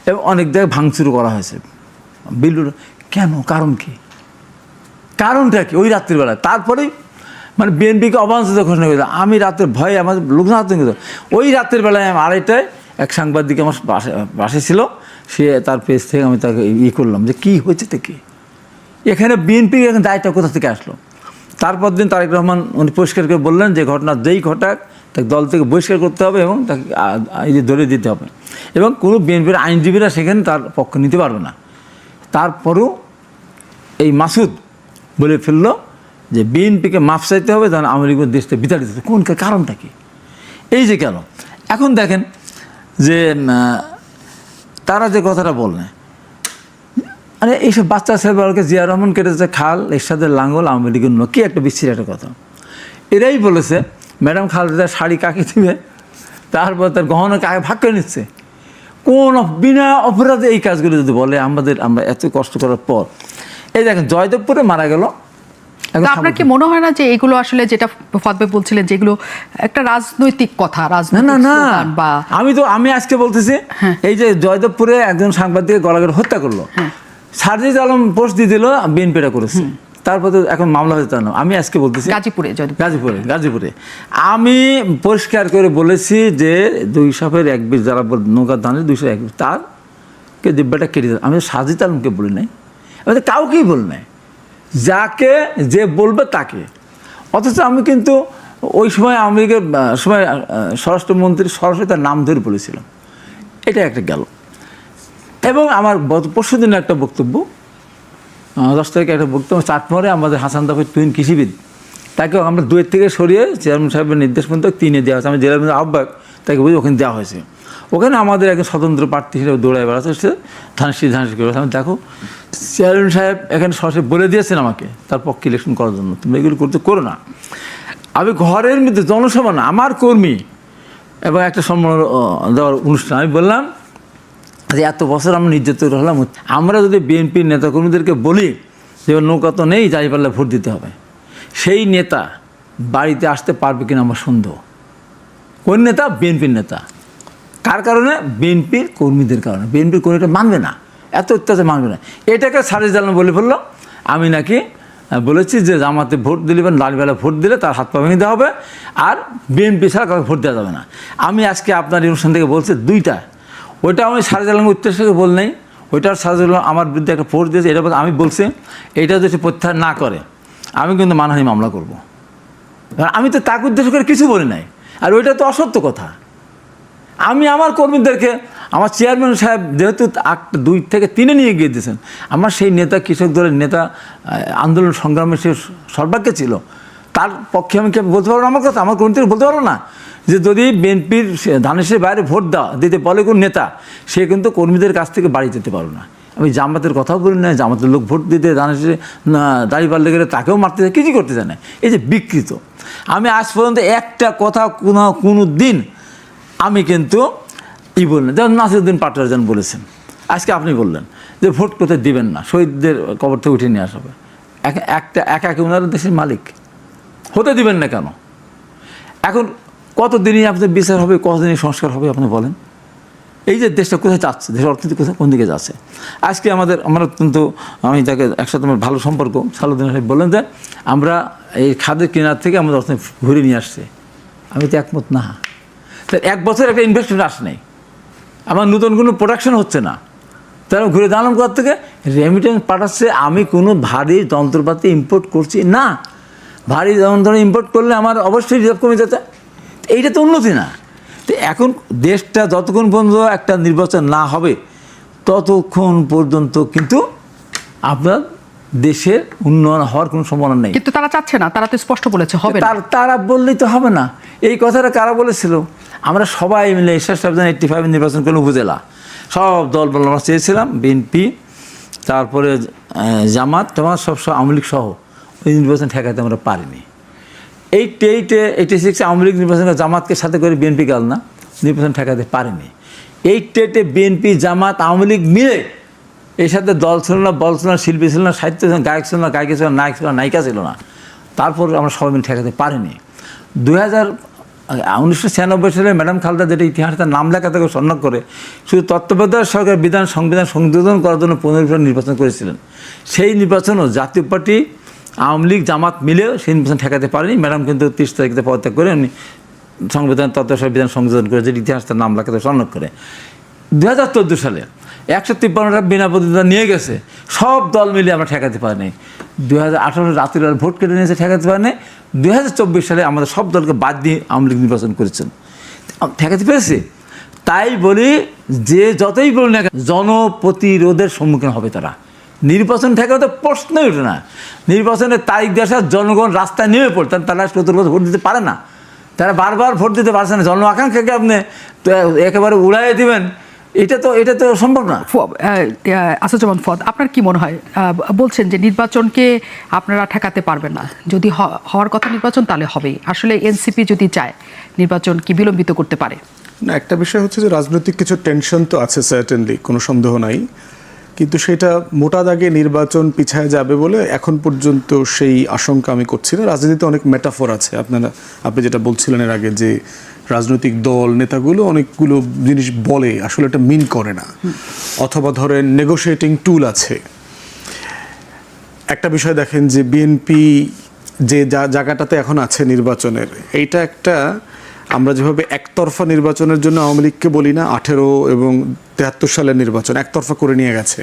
এবং অনেক জায়গায় ভাঙচুর করা হয়েছে। বিল্ডুর কেন, কারণ কি, কারণটা কি? ওই রাত্রিবেলায় তারপরেই মানে বিএনপিকে অবাঞ্ছিত ঘোষণা করেছে। আমি রাতের ভয়ে আমার লোকজন আতঙ্ক, ওই রাতের বেলায় আমি 2:30টায় এক সাংবাদিক আমার পাশে ছিল, সে তার পেজ থেকে আমি তাকে করলাম যে কী হয়েছে থেকে এখানে বিএনপি এখন দায়টা কোথা থেকে আসলো। তারপর দিন তারেক রহমান উনি পরিষ্কার করে বললেন যে ঘটনা যেই ঘটাক তাকে দল থেকে বহিষ্কার করতে হবে এবং তাকে ধরে দিতে হবে, এবং কোনো বিএনপির আইনজীবীরা সেখানে তার পক্ষ নিতে পারবে না। তারপরেও এই মাসুদ বলে ফেললো যে বিএনপিকে মাফ চাইতে হবে, তাহলে আওয়ামী লীগের দেশটা বিতাড়িত। কোন কারণটা কি? এই যে কেন এখন দেখেন যে তারা যে কথাটা বললেন, আরে এইসব বাচ্চা ছেলেবেলাকে জিয়া রহমান কেটেছে খাল, এরশাদের লাঙ্গল, আওয়ামী লীগের কি একটা বিচ্ছিরি একটা কথা। এরাই বলেছে ম্যাডাম খালেদা শাড়ি কাকে দিবে, তারপর তার গহনা কাকে ভাগ করে নিচ্ছে। কোন বিনা অপরাধে এই কাজগুলো যদি বলে, আমরা এত কষ্ট করার পর, এই দেখেন জয়দেবপুরে মারা গেল। আপনার কি মনে হয় না যে এগুলো আসলে, যেটা ফাদবে বলছিলেন, যেগুলো একটা রাজনৈতিক কথা, না, আমি আজকে বলতেছি, এই যে জয়দেবপুরে একজন সাংবাদিক গলাগড়ে হত্যা করলো, সারজিদ আলম পোস্ট দিয়ে দিল, বিএনপিটা করেছে, তারপর তো এখন মামলা হয়েছে। না, আমি আজকে বলতেছি গাজীপুরে আমি পরিষ্কার করে বলেছি যে 200 এক বিশ যারা নৌকার ধানের 201 তারকে দিব্যাটা কেটে দেয়। আমি সারজিদ আলমকে বলি নাই, আমি কাউকেই বলি নাই, যাকে যে বলবে তাকে। অথচ আমি কিন্তু ওই সময় আওয়ামী লীগের সময় স্বরাষ্ট্রমন্ত্রী সরাসরি তার নাম ধরে বলেছিলাম। এটা একটা গেল। এবং আমার পরশু দিনের একটা বক্তব্য, 10 তারিখে একটা বক্তব্য, চাটমোহরে আমাদের হাসান দাফের টুইন কৃষিবিদ, তাকেও আমরা 2 থেকে সরিয়ে চেয়ারম্যান সাহেবের নির্দেশ পর্যন্ত 3-এ দেওয়া হয়েছে। আমি জেলার আহ্বায়ক, তাকে বুঝে ওখানে দেওয়া হয়েছে। ওখানে আমাদের একজন স্বতন্ত্র প্রার্থী হিসেবে দৌড়ায় বেড়াচ্ছে, সে ধানসি করে। আমি দেখো চেয়ারম্যান সাহেব এখানে সরাসরি বলে দিয়েছেন আমাকে তার পক্ষে ইলেকশন করার জন্য, তুমি এগুলো করো না। আমি ঘরের মধ্যে জনসভা না, আমার কর্মী এবং একটা সম্মান দেওয়ার অনুষ্ঠান, আমি বললাম যে এত বছর আমরা নির্যাতিত হলাম, আমরা যদি বিএনপির নেতাকর্মীদেরকে বলি যে নৌকা তো নেই, যাই পারলে ভোট দিতে হবে, সেই নেতা বাড়িতে আসতে পারবে কিনা আমার সন্দেহ। কোন নেতা? বিএনপির নেতা। কার কারণে? বিএনপির কর্মীদের কারণে। বিএনপির কর্মীটা মানবে না, এত অত্যাচার মানবে না। এটাকে সারজিদ আলম বলে ফেললো আমি নাকি বলেছি যে জামাতে ভোট দিলে, লালবেলা ভোট দিলে তার হাত পা ভেঙে দেওয়া হবে, আর বিএনপি ছাড়া কাউকে ভোট দেওয়া যাবে না। আমি আজকে আপনার অনুষ্ঠান থেকে বলছি 2টা, ওইটা আমি সারজিদ আলমের উত্তেজকে বল নাই, ওইটার সারজিদ আলম আমার বিরুদ্ধে একটা পোস্ট দিয়েছে, এটা আমি বলছি এইটা যদি প্রত্যাহার না করে আমি কিন্তু মানহানি মামলা করব। আমি তো তাকে উদ্দেশ্য করে কিছু বলি নাই, আর ওইটা তো অসত্য কথা। আমি আমার কর্মীদেরকে আমার চেয়ারম্যান সাহেব যেহেতু 2 থেকে 3-এ নিয়ে গিয়ে দিয়েছেন, আমার সেই নেতা কৃষক দলের নেতা আন্দোলন সংগ্রামে সে সর্বাগ্রে ছিল, তার পক্ষে আমি বলতে পারবো না আমার কথা, আমার কর্মীদের বলতে পারবো না যে যদি বিএনপির ধানেশের বাইরে ভোট দিতে বলে কোন নেতা, সে কিন্তু কর্মীদের কাছ থেকে বাড়ি যেতে পারবে না। আমি জামাতের কথাও বলি না, জামাতের লোক ভোট দিতে ধানেশে দাঁড়িয়ে পারলে গেলে তাকেও মারতে যায়, কিছু করতে জানে। এই যে বিকৃত, আমি আজ পর্যন্ত একটা কথা কোনো দিন আমি কিন্তু বললেন, যেমন নাসিরুদ্দিন পাটোয়ারি বলেছেন, আজকে আপনি বললেন যে ভোট কোথায় দিবেন না, শহীদদের কবর থেকে উঠিয়ে নিয়ে আসা হবে। একা ওনারা দেশের মালিক, হতে দিবেন না কেন? এখন কতদিনই আপনাদের বিচার হবে, কতদিনই সংস্কার হবে আপনি বলেন? এই যে দেশটা কোথায় যাচ্ছে, দেশের অর্থনীতি কোথায় কোন দিকে যাচ্ছে? আজকে আমার অত্যন্ত, আমি তাকে একসাথে আমার ভালো সম্পর্ক, সালুদ্দিন সাহেব বললেন যে আমরা এই খাদের কেনার থেকে আমাদের অর্থনীতি ঘুরে নিয়ে আসছে। আমি তো একমত না। তাই 1 বছর একটা ইনভেস্টমেন্ট আসে নাই, আমার নতুন কোনো প্রোডাকশন হচ্ছে না, তারা ঘুরে দাঁড়ালাম কোথা থেকে? রেমিটেন্স পাঠাচ্ছে। আমি কোনো ভারী যন্ত্রপাতি ইম্পোর্ট করছি না। ভারী যন্ত্র ইম্পোর্ট করলে আমার অবশ্যই রিজার্ভ কমে যেতে, এইটা তো উন্নতি না। তো এখন দেশটা যতক্ষণ পর্যন্ত একটা নির্বাচন না হবে ততক্ষণ পর্যন্ত কিন্তু আপনার দেশের উন্নয়ন হওয়ার কোনো সম্ভাবনা নেই। কিন্তু তারা চাচ্ছে না, তারা তো স্পষ্ট বলেছে হবে না। তারা বললেই তো হবে না। এই কথাটা কারা বলেছিল? আমরা সবাই মিলে 85 নির্বাচন করলে উপজেলা সব দল বল আমরা চেয়েছিলাম, বিএনপি, তারপরে জামাত সব আওয়ামী লীগ সহ ওই নির্বাচন ঠেকাতে আমরা পারিনি। 86 আওয়ামী লীগ নির্বাচন জামাতকে সাথে করে বিএনপি গেল না, নির্বাচন ঠেকাতে পারেনি। 88 বিএনপি জামাত আওয়ামী লীগ মিলে এর সাথে দল ছিল না, বল ছিল না, শিল্পী ছিল না, সাহিত্য ছিল না, গায়ক ছিল না, গায়িকা ছিল না, নায়ক ছিল না, নায়িকা ছিল না, তারপর আমরা সবাই মিলে ঠেকাতে পারিনি। 1996 সালে ম্যাডাম খালেদা যেটা ইতিহাসে তার নাম লেখা থেকে সন্ন্যাস করে শুধু তত্ত্বাবধায়ক সরকার সংবিধান সংশোধন করার জন্য 15 নির্বাচন করেছিলেন। সেই নির্বাচনও জাতীয় পার্টি আওয়ামী লীগ জামাত মিলেও সেই নির্বাচন ঠেকাতে পারেনি। ম্যাডাম কিন্তু 30 তারিখে পদত্যাগ করে উনি সংবিধান তত্ত্বাবধায়ক সংশোধন করে, যেটি ইতিহাস তার নাম লেখা থেকে সন্ন্যাস করে। 2014 সালে 153টা বিনা প্রতিদ্বন্দ্বিতা নিয়ে গেছে, সব দল মিলে আমরা ঠেকাতে পারিনি। 2018 রাত্রির ভোট কেটে নিয়েছে, ঠেকাতে পারেনি। 2024 সালে আমাদের সব দলকে বাদ দিয়ে আওয়ামী লীগ নির্বাচন করেছেন, ঠেকাতে পেরেছে। তাই বলি যে যতই বলুন না, জনপ্রতিরোধের সম্মুখীন হবে তারা। নির্বাচন ঠেকাতে তো প্রশ্নই ওঠে না। নির্বাচনের তারিখ দেওয়ার জনগণ রাস্তায় নেমে পড়তেন, তারা 17 বছর ভোট দিতে পারে না, তারা বারবার ভোট দিতে পারছে না। জন আকাঙ্ক্ষাকে আপনি একেবারে উড়াইয়ে দেবেন, এটা তো সম্ভব না। আসাদুজ্জামান ফুয়াদ, আপনার কি মনে হয়? বলছেন যে নির্বাচনকে আপনারা ঠেকাতে পারবেন না, যদি হওয়ার কথা নির্বাচন তাহলে হবেই। আসলে এনসিপি যদি চায় নির্বাচন কি বিলম্বিত করতে পারে? না, একটা বিষয় হচ্ছে যে রাজনৈতিক কিছু টেনশন তো আছে, সার্টেনলি, কোনো সন্দেহ নাই, কিন্তু সেটা মোটা দাগে নির্বাচন পিছায় যাবে বলে এখন পর্যন্ত সেই আশঙ্কা আমি করছি না। রাজনীতিতে অনেক মেটাফোর আছে, আপনি যেটা বলছিলেন এর আগে, যে রাজনৈতিক দল নেতাগুলো অনেকগুলো জিনিস বলে, আসলে এটা মিন করে না, অথবা ধরেন নেগোশিয়েটিং টুল আছে। একটা বিষয় দেখেন যে বিএনপি যে জায়গাটাতে এখন আছে নির্বাচনের, এইটা একটা, আমরা যেভাবে একতরফা নির্বাচনের জন্য আওয়ামী লীগকে বলি না, 18 এবং 73 সালের নির্বাচন একতরফা করে নিয়ে গেছে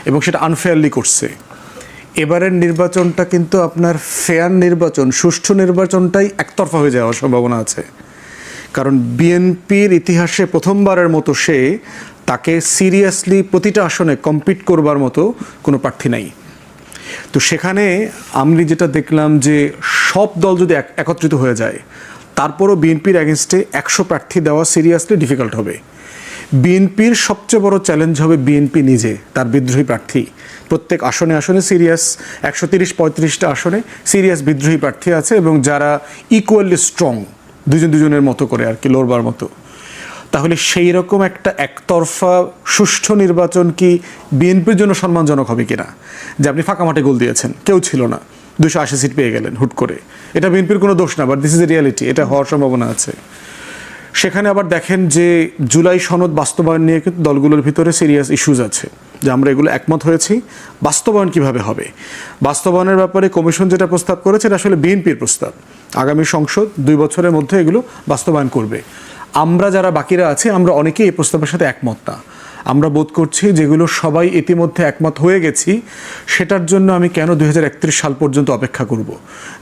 এবং সেটা আনফেয়ারলি করছে। এবারের নির্বাচনটা কিন্তু আপনার ফেয়ার নির্বাচন, সুষ্ঠু নির্বাচনটাই একতরফা হয়ে যাওয়ার সম্ভাবনা আছে। কারণ বিএনপির ইতিহাসে প্রথমবারের মতো তাকে সিরিয়াসলি প্রতিটা আসনে কম্পিট করবার মতো কোনো প্রার্থী নাই। তো সেখানে আমি যেটা দেখলাম যে সব দল যদি একত্রিত হয়ে যায়, তারপরও বিএনপির এগেনস্টে 100 প্রার্থী দেওয়া সিরিয়াসলি ডিফিকাল্ট হবে। বিএনপির সবচেয়ে বড় চ্যালেঞ্জ হবে বিএনপি নিজে, তার বিদ্রোহী প্রার্থী। প্রত্যেক আসনে সিরিয়াস 130-35টা আসনে সিরিয়াস বিদ্রোহী প্রার্থী আছে, এবং যারা ইকুয়ালি স্ট্রং, দুজনের মতো করে আর কি, লড়বার মতো। তাহলে সেই রকম একটা একতরফা সুষ্ঠু নির্বাচন কি বিএনপির জন্য সম্মানজনক হবে কিনা? যে আপনি ফাঁকা মাঠে গোল দিয়েছেন, কেউ ছিল না, 280 সিট পেয়ে গেলেন হুট করে, এটা বিএনপির কোনো দোষ না, but this is a reality, এটা হওয়ার সম্ভাবনা আছে। সেখানে আবার দেখেন যে জুলাই সনদ বাস্তবায়ন নিয়ে কিন্তু দলগুলোর ভিতরে সিরিয়াস ইস্যুজ আছে, যে আমরা এগুলো একমত হয়েছি, বাস্তবায়ন কিভাবে হবে। বাস্তবায়নের ব্যাপারে কমিশন যেটা প্রস্তাব করেছে, এটা আসলে বিএনপির প্রস্তাব। আগামী সংসদ 2 বছরের মধ্যে এগুলো বাস্তবায়ন করবে। আমরা যারা বাকিরা আছি, আমরা অনেকেই এই প্রস্তাবের সাথে একমত না। আমরা বোধ করছি যেগুলো সবাই ইতিমধ্যে একমত হয়ে গেছি, সেটার জন্য আমি কেন 2031 সাল পর্যন্ত অপেক্ষা করব।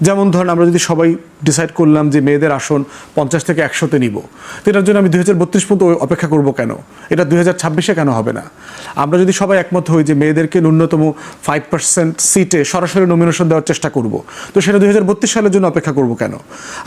যেমন ধরেন আমরা যদি সবাই ডিসাইড করলাম যে মেয়েদের আসন 50 থেকে 100-তে নিব, তো এটার জন্য আমি 2032 পর্যন্ত অপেক্ষা করব কেন? এটা 2026-এ কেন হবে না? আমরা যদি সবাই একমত হই যে মেয়েদেরকে ন্যূনতম 5% সিটে সরাসরি নমিনেশন দেওয়ার চেষ্টা করব, তো সেটা 2032 সালের জন্য অপেক্ষা করব কেন?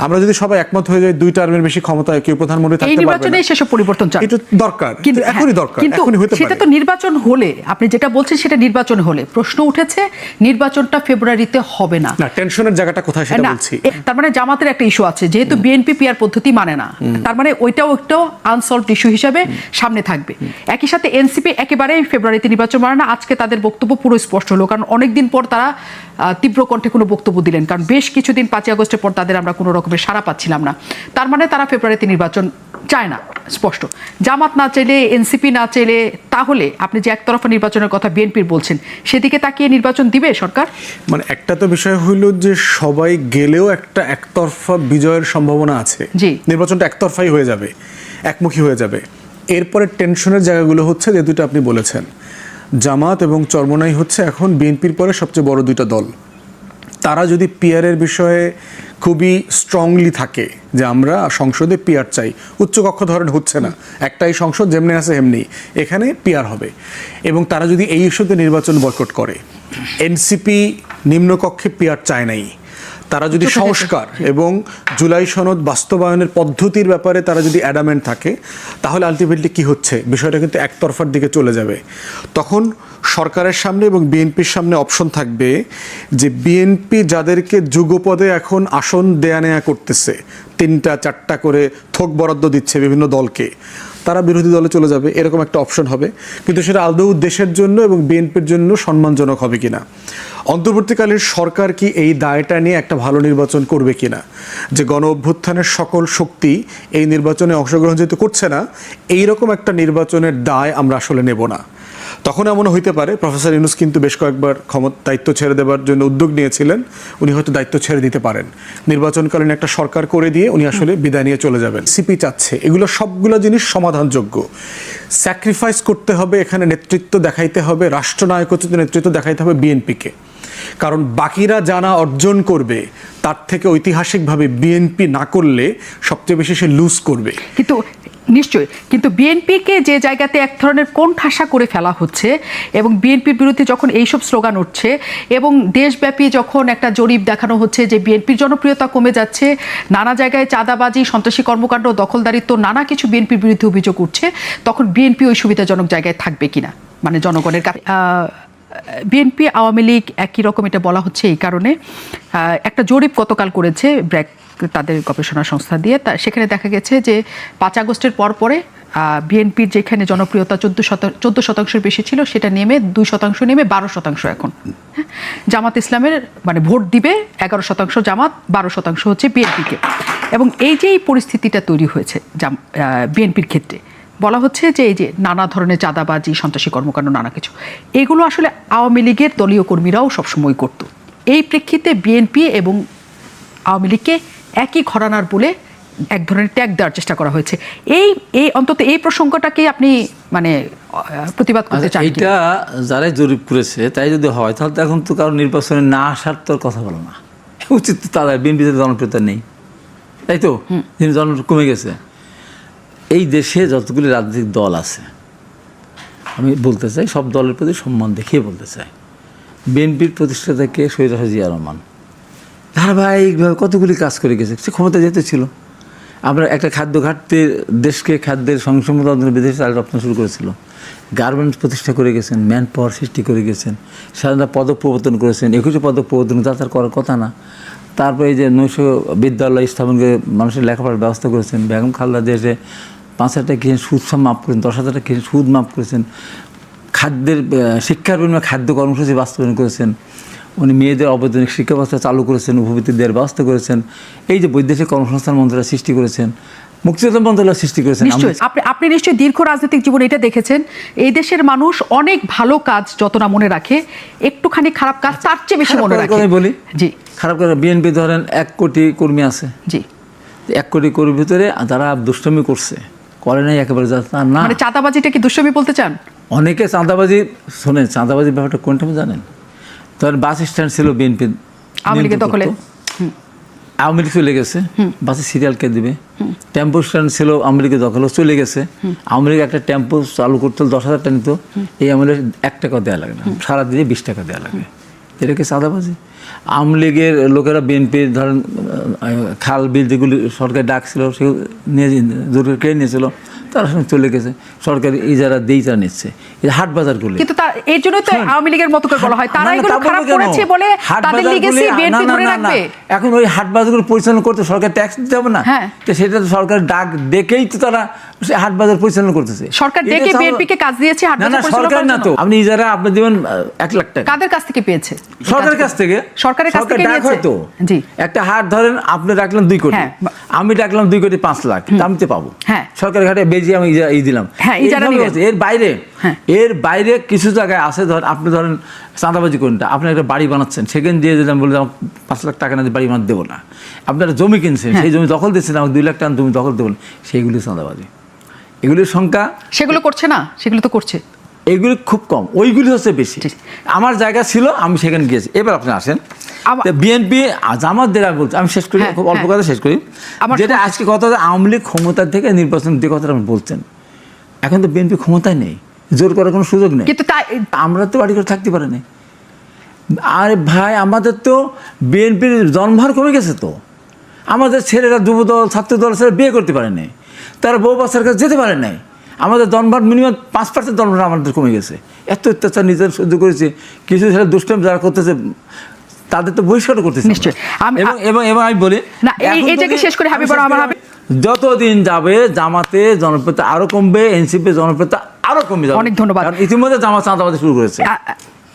আমরা যদি সবাই একমত হয়ে যাই 2 টার্মের বেশি ক্ষমতায় কেউ প্রধানমন্ত্রী এই থাকতে পারবে নির্বাচনে না, সেসব পরিবর্তন চান। এটা দরকার, কিন্তু এখনই দরকার, কিন্তু এখনই হতে সেটা পারে। তো নির্বাচন হলে, আপনি যেটা বলছেন সেটা নির্বাচন হলে, প্রশ্ন উঠেছে নির্বাচনটা ফেব্রুয়ারিতে হবে না। না, টেনশনের জায়গাটা কোথায় সেটা না, বলছি। তার মানে জামাতের একটা ইস্যু আছে, যেহেতু বিএনপি পিআর পদ্ধতি মানে না, তার মানে ওইটাও একটা আনসলভড ইস্যু হিসেবে সামনে থাকবে। একই সাথে এনসিপি একেবারেই ফেব্রুয়ারিতে নির্বাচন মানে না। আজকে তাদের বক্তব্য পুরো স্পষ্ট হলো, কারণ অনেকদিন পর তারা তীব্র কণ্ঠে কোনো বক্তব্য দিলেন, কারণ বেশ কিছুদিন 5 আগস্টের পর তাদের আমরা কোনো রকমের সাড়া পাচ্ছিলাম না। তার মানে তারা ফেব্রুয়ারিতে নির্বাচন চায় না, স্পষ্ট। জামাত না চাইলে, এনসিপি না চাইলে, তাহলে আপনি যে একতরফা নির্বাচনের কথা বিএনপির বলছেন, সেদিকে তাকিয়ে নির্বাচন দিবে সরকার? মানে একটা তো বিষয় হইল যে সবাই গেলেও একটা একতরফা বিজয়ের সম্ভাবনা আছে। জি। নির্বাচনটা একতরফাই হয়ে যাবে, একমুখী হয়ে যাবে। এরপরে টেনশনের জায়গাগুলো হচ্ছে যে দুটো আপনি বলেছেন, জামাত এবং চরমোনাই হচ্ছে এখন বিএনপির পরে সবচেয়ে বড় দুইটা দল। তারা যদি পিআরের বিষয়ে খুবই স্ট্রংলি থাকে যে আমরা সংসদে পিআর চাই, উচ্চকক্ষ ধরেন হচ্ছে না, একটাই সংসদ যেমনি আছে এমনি, এখানে পিআর হবে, এবং তারা যদি এই ইস্যুতে নির্বাচন বয়কট করে, এনসিপি নিম্নকক্ষে পিআর চায় নাই, তারা যদি সংস্কার এবং জুলাই সনদ বাস্তবায়নের পদ্ধতির ব্যাপারে তারা যদি অ্যাডামেন্ট থাকে, তাহলে আলটিমেটলি কি হচ্ছে, বিষয়টা কিন্তু একতরফার দিকে চলে যাবে। তখন সরকারের সামনে এবং বিএনপির সামনে অপশন থাকবে যে বিএনপি যাদেরকে যুগপদে এখন আসন দেয়া নেয়া করতেছে, 3টা 4টা করে থোক বরাদ্দ দিচ্ছে বিভিন্ন দলকে, তারা বিরোধী দলে চলে যাবে, এরকম একটা অপশন হবে। কিন্তু সেটা আদৌ দেশের জন্য এবং বিএনপির জন্য সম্মানজনক হবে কিনা, অন্তর্বর্তীকালীন সরকার কি এই দায়টা নিয়ে একটা ভালো নির্বাচন করবে কিনা, যে গণ অভ্যুত্থানের সকল শক্তি এই নির্বাচনে অংশগ্রহণ যেহেতু করছে না, এইরকম একটা নির্বাচনের দায় আমরা আসলে নেব না। তখন এমন হইতে পারে, প্রফেসর ইউনূস কিন্তু বেশ কয়েকবার দায়িত্ব ছেড়ে দেওয়ার জন্য উদ্যোগ নিয়েছিলেন, উনি হয়তো দায়িত্ব ছেড়ে দিতে পারেন, নির্বাচনকালীন একটা সরকার করে দিয়ে উনি আসলে বিদায় নিয়ে চলে যাবেন। সিপি চাচ্ছে এগুলো সবগুলো জিনিস সমাধানযোগ্য। স্যাক্রিফাইস করতে হবে, এখানে নেতৃত্ব দেখাইতে হবে, রাষ্ট্রনায়কোচিত নেতৃত্ব দেখাইতে হবে বিএনপিকে, কারণ বাকিরা জানা অর্জন করবে তার থেকে ঐতিহাসিকভাবে বিএনপি না করলে সবচেয়ে বেশি সে লুজ করবে। কিন্তু নিশ্চয়ই, কিন্তু বিএনপিকে যে জায়গাতে এক ধরনের কোণঠাসা করে ফেলা হচ্ছে, এবং বিএনপির বিরুদ্ধে যখন এইসব স্লোগান উঠছে, এবং দেশব্যাপী যখন একটা জরিপ দেখানো হচ্ছে যে বিএনপির জনপ্রিয়তা কমে যাচ্ছে, নানা জায়গায় চাঁদাবাজি, সন্ত্রাসী কর্মকাণ্ড, দখলদারিত্ব, নানা কিছু বিএনপির বিরুদ্ধে অভিযোগ উঠছে, তখন বিএনপি ওই সুবিধাজনক জায়গায় থাকবে কিনা, মানে জনগণের কাছে। বিএনপি আওয়ামী লীগ একই রকম, এটা বলা হচ্ছে এই কারণে। একটা জরিপ গতকাল করেছে ব্র্যাক, তাদের গবেষণা সংস্থা দিয়ে, সেখানে দেখা গেছে যে 5 আগস্টের পরে বিএনপির যেখানে জনপ্রিয়তা 14% বেশি ছিল, সেটা নেমে 2% নেমে 12% এখন। জামাত ইসলামের মানে ভোট দিবে 11% জামাত, 12% হচ্ছে বিএনপিকে। এবং এই যে এই পরিস্থিতিটা তৈরি হয়েছে বিএনপির ক্ষেত্রে, বলা হচ্ছে যে এই যে নানা ধরনের চাঁদাবাজি, সন্ত্রাসী কর্মকাণ্ড, নানা কিছু, এগুলো আসলে আওয়ামী লীগের দলীয় কর্মীরাও সবসময় করত। এই প্রেক্ষিতে বিএনপি এবং আওয়ামী লীগকে একই ঘরানার বলে এক ধরনের ট্যাগ দেওয়ার চেষ্টা করা হয়েছে। এই অন্তত এই প্রসঙ্গটাকে আপনি মানে প্রতিবাদ করতে চান? এটা যারাই জরিপ করেছে তাই যদি হয়, তাহলে তো এখন তো কারো নির্বাচনে না আসার তো কথা বলো না, উচিত তো তারা বিএনপিতে জনপ্রিয়তা নেই, তাই তো, জনপ্রিয়তা কমে গেছে। এই দেশে যতগুলি রাজনৈতিক দল আছে, আমি বলতে চাই সব দলের প্রতি সম্মান দেখিয়ে বলতে চাই, বিএনপির প্রতিষ্ঠাতা কে? শহীদ জিয়া রহমান। ধারাবাহিকভাবে কতগুলি কাজ করে গেছে, সে ক্ষমতা যেতে ছিল। আমরা একটা খাদ্য ঘাটতির দেশকে খাদ্যের সংসম্মত বিদেশে চাল রপ্তানি শুরু করেছিল, গার্মেন্টস প্রতিষ্ঠা করে গেছেন, ম্যান পাওয়ার সৃষ্টি করে গেছেন, স্বাধীনতা পদক প্রবর্তন করেছেন, 21 পদক প্রবর্তন, তা তার করার কথা না। তারপরে এই যে 900 বিদ্যালয় স্থাপন করে মানুষের লেখাপড়ার ব্যবস্থা করেছেন। বেগম খালেদা দেশে 5,000 টাকা কিনে সুদ মাফ করেছেন, 10,000 টাকা কিনে সুদ মাফ করেছেন। খাদ্যের শিক্ষার বিনিময়ে খাদ্য কর্মসূচি বাস্তবায়ন করেছেন। উনি মেয়েদের অবৈতনিক শিক্ষা ব্যবস্থা চালু করেছেন, উপবৃত্তি দেওয়ার ব্যবস্থা করেছেন। এই যে বৈদেশিক কর্মসংস্থান মন্ত্রণালয় সৃষ্টি করেছেন, মুক্তিযোদ্ধা মন্ত্রণালয় সৃষ্টি করেছেন। আপনি নিশ্চয়ই দীর্ঘ রাজনৈতিক জীবনে এটা দেখেছেন, এই দেশের মানুষ অনেক ভালো কাজ যত না মনে রাখে, একটুখানি খারাপ কাজ তার চেয়ে বেশি মনে রাখে। বলি জি, খারাপ করে বিএনপি ধরেন 1 কোটি কর্মী আছে, জি, 1 কোটি কর্মীর ভিতরে যারা দুষ্টমি করছে, করে নাই একেবারে, না, মানে চাঁদাবাজিটা কি দুষ্টমি বলতে চান? অনেকে চাঁদাবাজি শোনেন, চাঁদাবাজির ব্যাপারটা কোনটা আপনি জানেন? তখন বাস স্ট্যান্ড ছিল বিএনপি আওয়ামী লীগের দখলে। আওয়ামী লীগ চলে গেছে, বাসে সিরিয়াল কে দিবে? টেম্পো স্ট্যান্ড ছিল আওয়ামী লীগের দখলে, চলে গেছে। আওয়ামী লীগ একটা টেম্পো চালু করতে 10,000 টাকা নিত, এই আওয়ামী লীগ 1 টাকা দেওয়া লাগে না, সারাদিনে 20 টাকা দেওয়া লাগে। এটা কি চাঁদাবাজি? আওয়ামী লীগের লোকেরা বিএনপির ধরেন খাল বিল যেগুলি সরকার ডাকছিল সেগুলো নিয়ে জোর করে কেড়ে নিয়েছিল, তারা সঙ্গে চলে গেছে, সরকারি ইজারা দিয়েই তারা নিচ্ছে। এই হাট বাজার গুলি, কিন্তু এর জন্য তো আওয়ামী লীগের মতো করে বলা হয় তারা এগুলো খারাপ করেছে বলে তাদের লিগেসি বিএনপি ধরে রাখবে। এখন ওই হাট বাজারগুলো পরিচালনা করতে সরকার ট্যাক্স দিতে হবে না? হ্যাঁ। তো সেটা তো সরকার ডাক ডেকেই তো তারা হাট বাজার পরিচালনা করতেছে। সরকার ডেকে বিএনপি কে কাজ দিয়েছে হাট বাজার পরিচালনা সরকার না তো, আপনি ইজারা আপনি দিবেন 1 লাখ টাকা, কাদের কাছ থেকে পেয়েছে? সরকারের কাছ থেকে। সরকারের কাছ থেকে ডাক নিয়েছে। হয়তো জি, একটা হাট ধরেন আপনি রাখলেন 2 কোটি, হ্যাঁ। আমি রাখলাম 2 কোটি 5 লাখ, আমি তো পাবো। হ্যাঁ। সরকারের ঘাটে বেজি আমি এই দিলাম। হ্যাঁ, ইজারা এইভাবে নিলেন। হচ্ছে। এর বাইরে, হ্যাঁ। এর বাইরে কিছু জায়গায় আছে, ধরেন আপনি ধরেন চাঁদাবাজি কোনটা, আপনি একটা বাড়ি বানাচ্ছেন, সেখানে দিয়ে যদি আমি বলি 5 লাখ টাকা না দিয়ে বাড়ি বানাতে দেবো না, আপনারা জমি কিনছেন, সেই জমি দখল দিচ্ছেন, আমাকে 2 লাখ টাকা জমি দখল দেবেন, সেইগুলি চাঁদাবাজি। এগুলির সংখ্যা, সেগুলো করছে না, সেগুলো তো করছে। এইগুলি খুব কম, ওইগুলি হচ্ছে বেশি। আমার জায়গা ছিল, আমি সেখানে গিয়েছি। এবার আপনি আসেন বিএনপি জামাতদের, আমি বলছি, আমি শেষ করি, হ্যাঁ, খুব অল্প হ্যাঁ। কথা শেষ করি। যেটা আজকে কথা, আওয়ামী লীগ ক্ষমতার থেকে নির্বাচন দিয়ে কথাটা আপনি বলছেন, এখন তো বিএনপি ক্ষমতায় নেই, জোর করার কোনো সুযোগ নেই। কিন্তু আমরা তো বাড়ি করে থাকতে পারি না। আরে ভাই, আমাদের তো বিএনপির জনভার কমে গেছে তো, আমাদের ছেলেরা যুবদল ছাত্রদল ছেলে বিয়ে করতে পারে নাই, তারা বউ বাচ্চার কাছে যেতে পারে নাই, আমাদের জনভার মিনিমাম 5% জনভার আমাদের কমে গেছে। এত অত্যাচার নিজের সহ্য করেছে, কিছু ছেলে দুষ্টামি যারা করতেছে তাদের তো বহিষ্কার করতেছে। নিশ্চয়ই। এবং আমি বলি না, এই জায়গায় শেষ করে হাবিবুর রহমান হাবিব, যতদিন যাবে জামাতে জনপ্রিয়তা আরো কমবে, এনসিপি জনপ্রিয়তা আরো কমে যাবে। অনেক ধন্যবাদ। কারণ ইতিমধ্যে জামাত চাঁদাবাজি শুরু করেছে,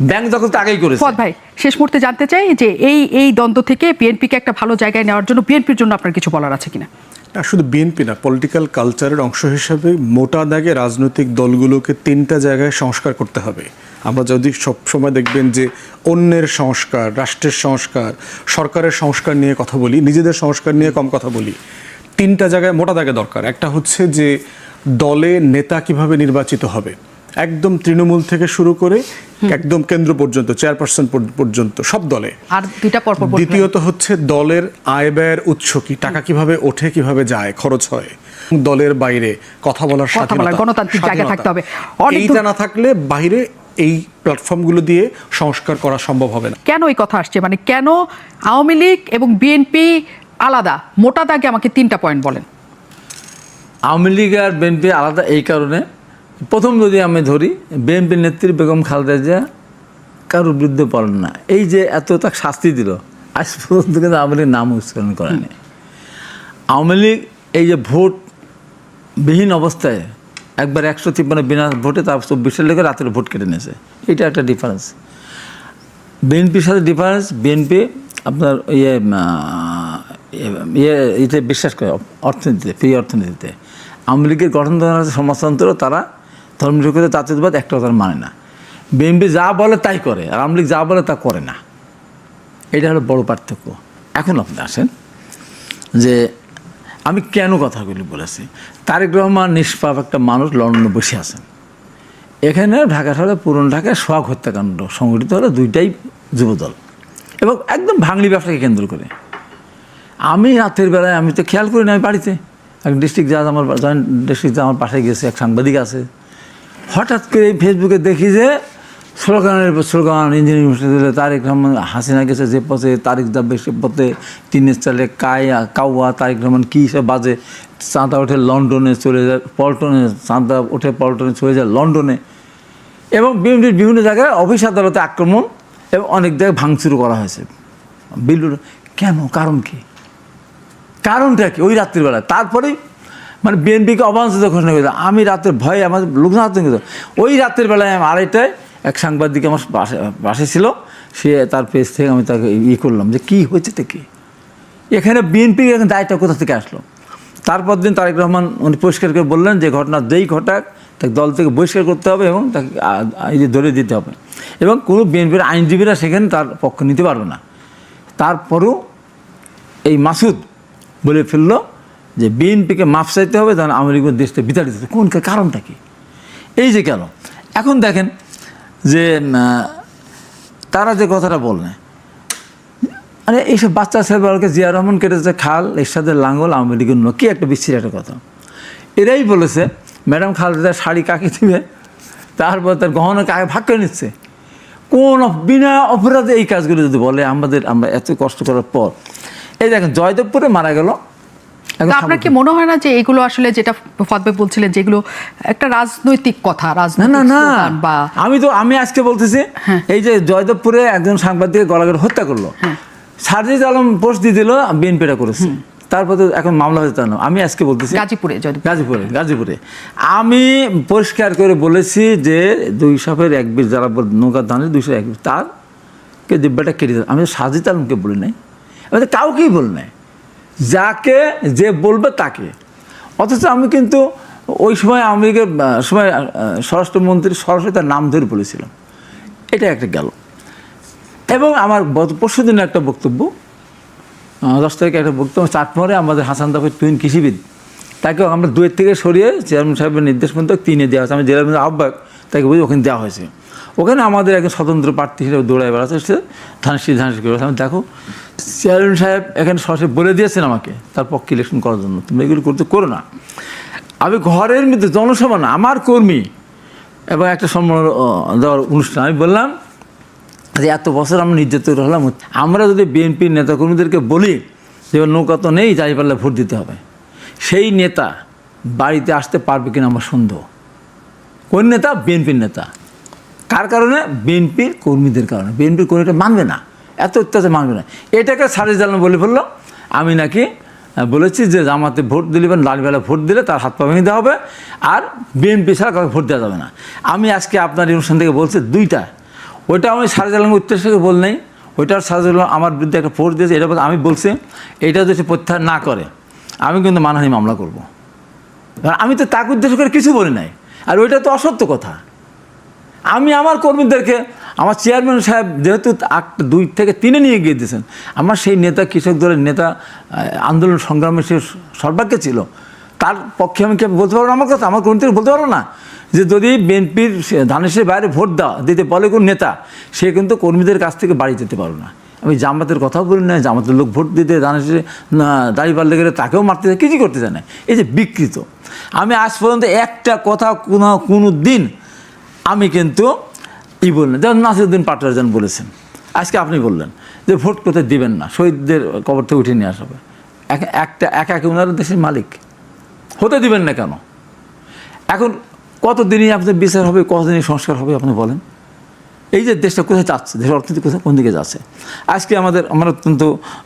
ব্যাংক দখল তো আগেই করেছে। ফুয়াদ ভাই, শেষ মুহূর্তে জানতে চাই যে এই দ্বন্দ্ব থেকে বিএনপিকে একটা ভালো জায়গায় নেওয়ার জন্য বিএনপির জন্য আপনার কিছু বলার আছে কিনা? না, শুধু বিএনপি না, পলিটিক্যাল কালচারের অংশ হিসাবে মোটা দাগে রাজনৈতিক দলগুলোকে 3টা জায়গায় সংস্কার করতে হবে। আমরা যদি সবসময় দেখবেন যে অন্যের সংস্কার, রাষ্ট্রের সংস্কার, সরকারের সংস্কার নিয়ে কথা বলি, নিজেদের সংস্কার নিয়ে কম কথা বলি। 3টা জায়গায় মোটা দাগে দরকার। একটা হচ্ছে যে দলে নেতা কিভাবে নির্বাচিত হবে, একদম তৃণমূল থেকে শুরু করে একদম কেন্দ্র পর্যন্ত, চেয়ারপারসন পর্যন্ত সব দলে। আর 2টা পরপর বলবেন। দ্বিতীয়ত হচ্ছে দলের আয় ব্যয়ের উৎস কি, টাকা কিভাবে ওঠে, কিভাবে যায়, খরচ হয়। দলের বাইরে কথা বলার স্বাধীনতা, গণতান্ত্রিক জায়গা থাকতে হবে। এইটা না থাকলে বাইরে এই প্ল্যাটফর্মগুলো দিয়ে সংস্কার করা সম্ভব হবে না। কেন এই কথা আসছে, মানে কেন আওয়ামী লীগ এবং বিএনপি আলাদা? মোটা দাগে আমাকে 3টা পয়েন্ট বলেন। আওয়ামী লীগ আর বিএনপি আলাদা এই কারণে, প্রথম যদি আমি ধরি, বিএনপির নেত্রী বেগম খালেদা জিয়া কারোর বিরুদ্ধে বলেন না। এই যে এত তাকে শাস্তি দিল, আজ পর্যন্ত কিন্তু আওয়ামী লীগ নাম উচ্চারণ করেনি। আওয়ামী লীগ এই যে ভোট বিহীন অবস্থায় একবার 153 বিনা ভোটে, তার 24 লেগে রাতের ভোট কেটে নিয়েছে, এটা একটা ডিফারেন্স। বিএনপির সাথে ডিফারেন্স, বিএনপি আপনার এতে বিশ্বাস করে, অর্থনীতিতে, ফ্রি অর্থনীতিতে। আওয়ামী লীগের গঠন সমাজতন্ত্র, তারা ধর্মনিরপেক্ষ জাতীয়তাবাদ একটাও তারা মানে না। বিএনপি যা বলে তাই করে, আর আওয়ামী লীগ যা বলে তা করে না। এটা হলো বড় পার্থক্য। এখন আপনি আসেন যে আমি কেন কথাগুলি বলেছি। তারেক রহমান নিষ্পাপ একটা মানুষ, লন্ডনে বসে আছেন। এখানে ঢাকা শহরে, পুরনো ঢাকায় সোহাগ হত্যাকাণ্ড সংঘটিত হলো 2টাই যুবদল এবং একদম ভাঙড়ি ব্যবসাকে কেন্দ্র করে। আমি রাতের বেলায়, আমি তো খেয়াল করি না, আমি বাড়িতে, এক ডিস্ট্রিক্ট জাজ, আমার জয়েন্ট ডিস্ট্রিক্ট জাজ আমার পাশে গেছে, এক সাংবাদিক আছে, হঠাৎ করে ফেসবুকে দেখি যে slogan engineering university, Tarique Rahman, Hasina গেছে যে পথে, তারেক যাবে সে পথে, টিনের চালে কাউয়া, তারেক রহমান কী সব বাজে, চাঁদা ওঠে লন্ডনে চলে যায়, পল্টনে, চাঁদা ওঠে পল্টনে চলে যায় লন্ডনে, এবং বিভিন্ন জায়গায় অফিস আদালতে আক্রমণ এবং অনেক জায়গায় ভাঙচুর করা হয়েছে। বিল্ডুর কেন, কারণ কি, কারণটা কি? ওই রাত্রিবেলায় তারপরেই মানে বিএনপিকে অবাঞ্ছিত ঘোষণা করেছে। আমি রাতের ভয়ে, আমার লোকজন আতঙ্কিত। ওই রাতের বেলায় আমি 2:30টায় এক সাংবাদিক আমার পাশে ছিল, সে তার পেজ থেকে আমি তাকে করলাম যে কী হয়েছে, কি এখানে বিএনপির এখন দায়িত্ব কোথা থেকে আসলো। তারপর দিন তারেক রহমান উনি পরিষ্কার করে বললেন যে ঘটনা যেই ঘটাক তাকে দল থেকে বহিষ্কার করতে হবে এবং তাকে ধরে দিতে হবে, এবং কোনো বিএনপির আইনজীবীরা সেখানে তার পক্ষ নিতে পারবে না। তারপরেও এই মাসুদ বলে ফেললো যে বিএনপিকে মাফ চাইতে হবে, তাহলে আওয়ামী লীগের দেশটা বিতাড়িত। কোন কারণটা কি? এই যে কেন এখন দেখেন যে তারা যে কথাটা বললেন, আরে এইসব বাচ্চা ছেলেকে জিয়া রহমান কেটেছে খাল, এরশাদের লাঙ্গল, আওয়ামী লীগের কি একটা বিচ্ছিরি একটা কথা। এরাই বলেছে ম্যাডাম খালেদা শাড়ি কাকে দিবে, তারপর তার গহনা কাকে ভাগ করে নিচ্ছে। কোন বিনা অপরাধে এই কাজগুলো যদি বলে আমরা এত কষ্ট করার পর, এই দেখেন জয়দেবপুরে মারা গেল। তো আপনার কি মনে হয় না যে এগুলো আসলে যেটা ফাদ ভাই বলছিলেন যেগুলো একটা রাজনৈতিক কথা, রাজনৈতিক স্লোগান বা আমি আজকে বলতেছি এই যে জয়দেবপুরে একজন সাংবাদিক গলাগড় হত্যা করলো, সারজিদ আলম পোস্ট দিয়ে দিল বিএনপিটা করেছে, তারপর তো এখন মামলা হয়েছে না। আমি আজকে বলতেছি গাজীপুরে আমি পরিষ্কার করে বলেছি যে 2 সাপের 1 বিষ, যারা নৌকা ধানের 201 বিষ, তারকে দিব্যাটা কেটে দিল। আমি সারজিদ আলমকে বলি নাই, আমি কাউকেই বলি নাই, যাকে যে বলবে তাকে। অথচ আমি কিন্তু ওই সময় আওয়ামী লীগের সময় স্বরাষ্ট্রমন্ত্রী সরাসরি তার নাম ধরে বলেছিলাম। এটা একটা গেল। এবং আমার পরশু দিনের একটা বক্তব্য, 10 তারিখে একটা বক্তব্য, চাটমোহরে আমাদের হাসান দাফের টুইন কৃষিবিদ, তাকেও আমরা 2 থেকে সরিয়ে চেয়ারম্যান সাহেবের নির্দেশ মতো 3-এ দেওয়া হয়েছে। আমি জেলার আহ্বায়ক, তাকে বুঝি ওখানে দেওয়া হয়েছে। ওখানে আমাদের একজন স্বতন্ত্র প্রার্থী হিসেবে দৌড়ায় বেড়াচ্ছে, সে ধানসি করে। আমি দেখো চেয়ারম্যান সাহেব এখানে সরাসরি বলে দিয়েছেন আমাকে তার পক্ষে ইলেকশন করার জন্য, তুমি এগুলো করো না। আমি ঘরের মধ্যে জনসভা না, আমার কর্মী এবং একটা সম্মান দেওয়ার অনুষ্ঠান, আমি বললাম যে এত বছর আমরা নির্যাতিত হলাম, আমরা যদি বিএনপির নেতাকর্মীদেরকে বলি যে নৌকা তো নেই, যাই পারলে ভোট দিতে হবে, সেই নেতা বাড়িতে আসতে পারবে কিনা আমার সন্দেহ। কোন নেতা? বিএনপির নেতা। কার কারণে? বিএনপির কর্মীদের কারণে। বিএনপির কর্মীটা মানবে না, এত অত্যাচার মানবে না। এটাকে সারজিদ আলম বলে ফেললো আমি নাকি বলেছি যে জামাতে ভোট দিলে বা লালবেলা ভোট দিলে তার হাত পা ভেঙে দেওয়া হবে, আর বিএনপি ছাড়া কাউকে ভোট দেওয়া যাবে না। আমি আজকে আপনার অনুষ্ঠান থেকে বলছি 2টা, ওইটা আমি সারজিদ আলমের উত্তেজকে বল নাই, ওইটার সারজিদ আলম আমার বিরুদ্ধে একটা ফোর্স দিয়েছে। এটা আমি বলছি এটা যদি প্রত্যাহার না করে আমি কিন্তু মানহানি মামলা করব। আমি তো তাকে উদ্দেশ্য করে কিছু বলি নাই, আর ওইটা তো অসত্য কথা। আমি আমার কর্মীদেরকে, আমার চেয়ারম্যান সাহেব যেহেতু 2 থেকে 3-এ নিয়ে গিয়ে দিয়েছেন, আমার সেই নেতা, কৃষক দলের নেতা, আন্দোলন সংগ্রামে সে সর্বাগ্যে ছিল, তার পক্ষে আমি বলতে পারবো না আমার কথা, আমার কর্মীদের বলতে পারবো না যে যদি বিএনপির ধানেশের বাইরে ভোট দিতে বলে কোন নেতা, সে কিন্তু কর্মীদের কাছ থেকে বাড়ি যেতে পারবে না। আমি জামাতের কথাও বলি না, জামাতের লোক ভোট দিতে ধানেশে দাঁড়িয়ে পারলে গেলে তাকেও মারতে চায়, কিছু করতে চায় না। এই যে বিকৃত, আমি আজ পর্যন্ত একটা কথা কোনো দিন আমি কিন্তু বললেন, যেমন নাসিরুদ্দিন পাটোয়ারি বলেছেন, আজকে আপনি বললেন যে ভোট কোথায় দিবেন না, শহীদদের কবর থেকে উঠিয়ে নিয়ে আসা হবে। একা ওনারা দেশের মালিক, হতে দিবেন না কেন? এখন কতদিনই আপনার বিচার হবে, কতদিনই সংস্কার হবে আপনি বলেন? এই যে দেশটা কোথায় যাচ্ছে, দেশের অর্থনীতি কোথায় কোন দিকে যাচ্ছে। আজকে আমার অত্যন্ত,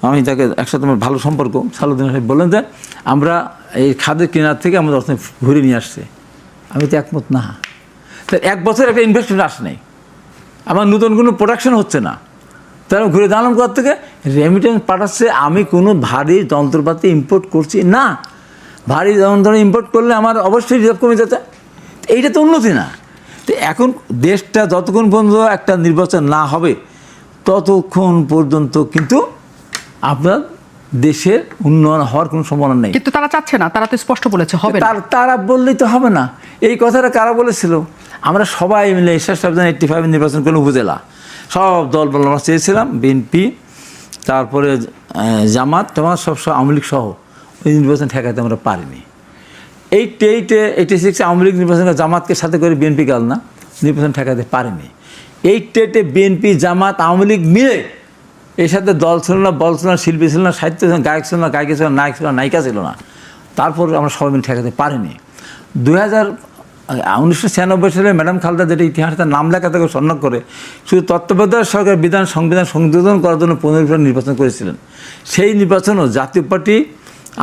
আমি তাকে একসাথে আমার ভালো সম্পর্ক, সালুদ্দিন সাহেব বললেন যে আমরা এই খাদের কেনার থেকে আমাদের অর্থনীতি ঘুরে নিয়ে আসছে। আমি তো একমত না। তার 1 বছর একটা ইনভেস্টমেন্ট আসে নাই, আমার নতুন কোনো প্রোডাকশন হচ্ছে না, তারা ঘুরে দাঁড়ালাম কোথা থেকে? রেমিটেন্স পাঠাচ্ছে। আমি কোনো ভারী যন্ত্রপাতি ইম্পোর্ট করছি না। ভারী যন্ত্র ইম্পোর্ট করলে আমার অবশ্যই রিজার্ভ কমে যেতে, এইটা তো উন্নতি না। তো এখন দেশটা যতক্ষণ পর্যন্ত একটা নির্বাচন না হবে ততক্ষণ পর্যন্ত কিন্তু আপনার দেশের উন্নয়ন হওয়ার কোনো সম্ভাবনা নেই। কিন্তু তারা চাচ্ছে না, তারা তো স্পষ্ট বলেছে হবে না। তারা বললেই তো হবে না। এই কথাটা কারা বলেছিল? আমরা সবাই মিলে 85 নির্বাচন করলে উপজেলা সব দল বল আমরা চেয়েছিলাম, বিএনপি, তারপরে জামাত সব আওয়ামী লীগ সহ ওই নির্বাচন ঠেকাতে আমরা পারিনি। 86 আওয়ামী লীগ নির্বাচন জামাতকে সাথে করে বিএনপি গেল না, নির্বাচন ঠেকাতে পারেনি। 88 বিএনপি, জামাত, আওয়ামী লীগ মিলে এর সাথে দল ছিল না, বল ছিল না, শিল্পী ছিল না, সাহিত্য ছিল না, গায়ক ছিল না, গায়িকা ছিল না, নায়ক ছিল না, নায়িকা ছিল না, তারপর আমরা সবাই মিলে ঠেকাতে পারিনি। 1996 সালে ম্যাডাম খালেদা যেটা ইতিহাসে তার নাম লেখা থেকে সন্ন্যাস করে শুধু তত্ত্বাবধায়ক সরকার সংবিধান সংশোধন করার জন্য 15 নির্বাচন করেছিলেন। সেই নির্বাচনও জাতীয় পার্টি,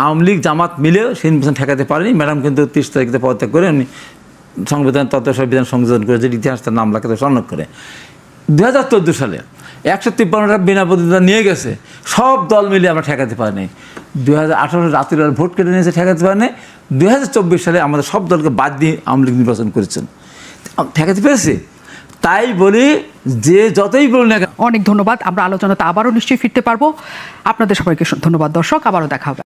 আওয়ামী লীগ, জামাত মিলেও সেই নির্বাচন ঠেকাতে পারেনি। ম্যাডাম কিন্তু 30 তারিখে পদত্যাগ করে উনি সংবিধান তত্ত্বাবধায়ক সংশোধন করে, যে ইতিহাস তার নাম লেখাতে সন্ন্যাস করে। 2014 সালে 153টা বিনা প্রতিদ্বন্দ্বিতা নিয়ে গেছে, সব দল মিলে আমরা ঠেকাতে পারিনি। 2018 রাত্রিবেলা ভোট কেটে নিয়েছে, ঠেকাতে পারেনি। 2024 সালে আমাদের সব দলকে বাদ দিয়ে আওয়ামী লীগ নির্বাচন করেছেন, ঠেকাতে পেরেছে। তাই বলি যে যতই বলুন না। অনেক ধন্যবাদ। আমরা আলোচনাতে আবারও নিশ্চয়ই ফিরতে পারবো। আপনাদের সবাইকে ধন্যবাদ দর্শক, আবারও দেখা হবে।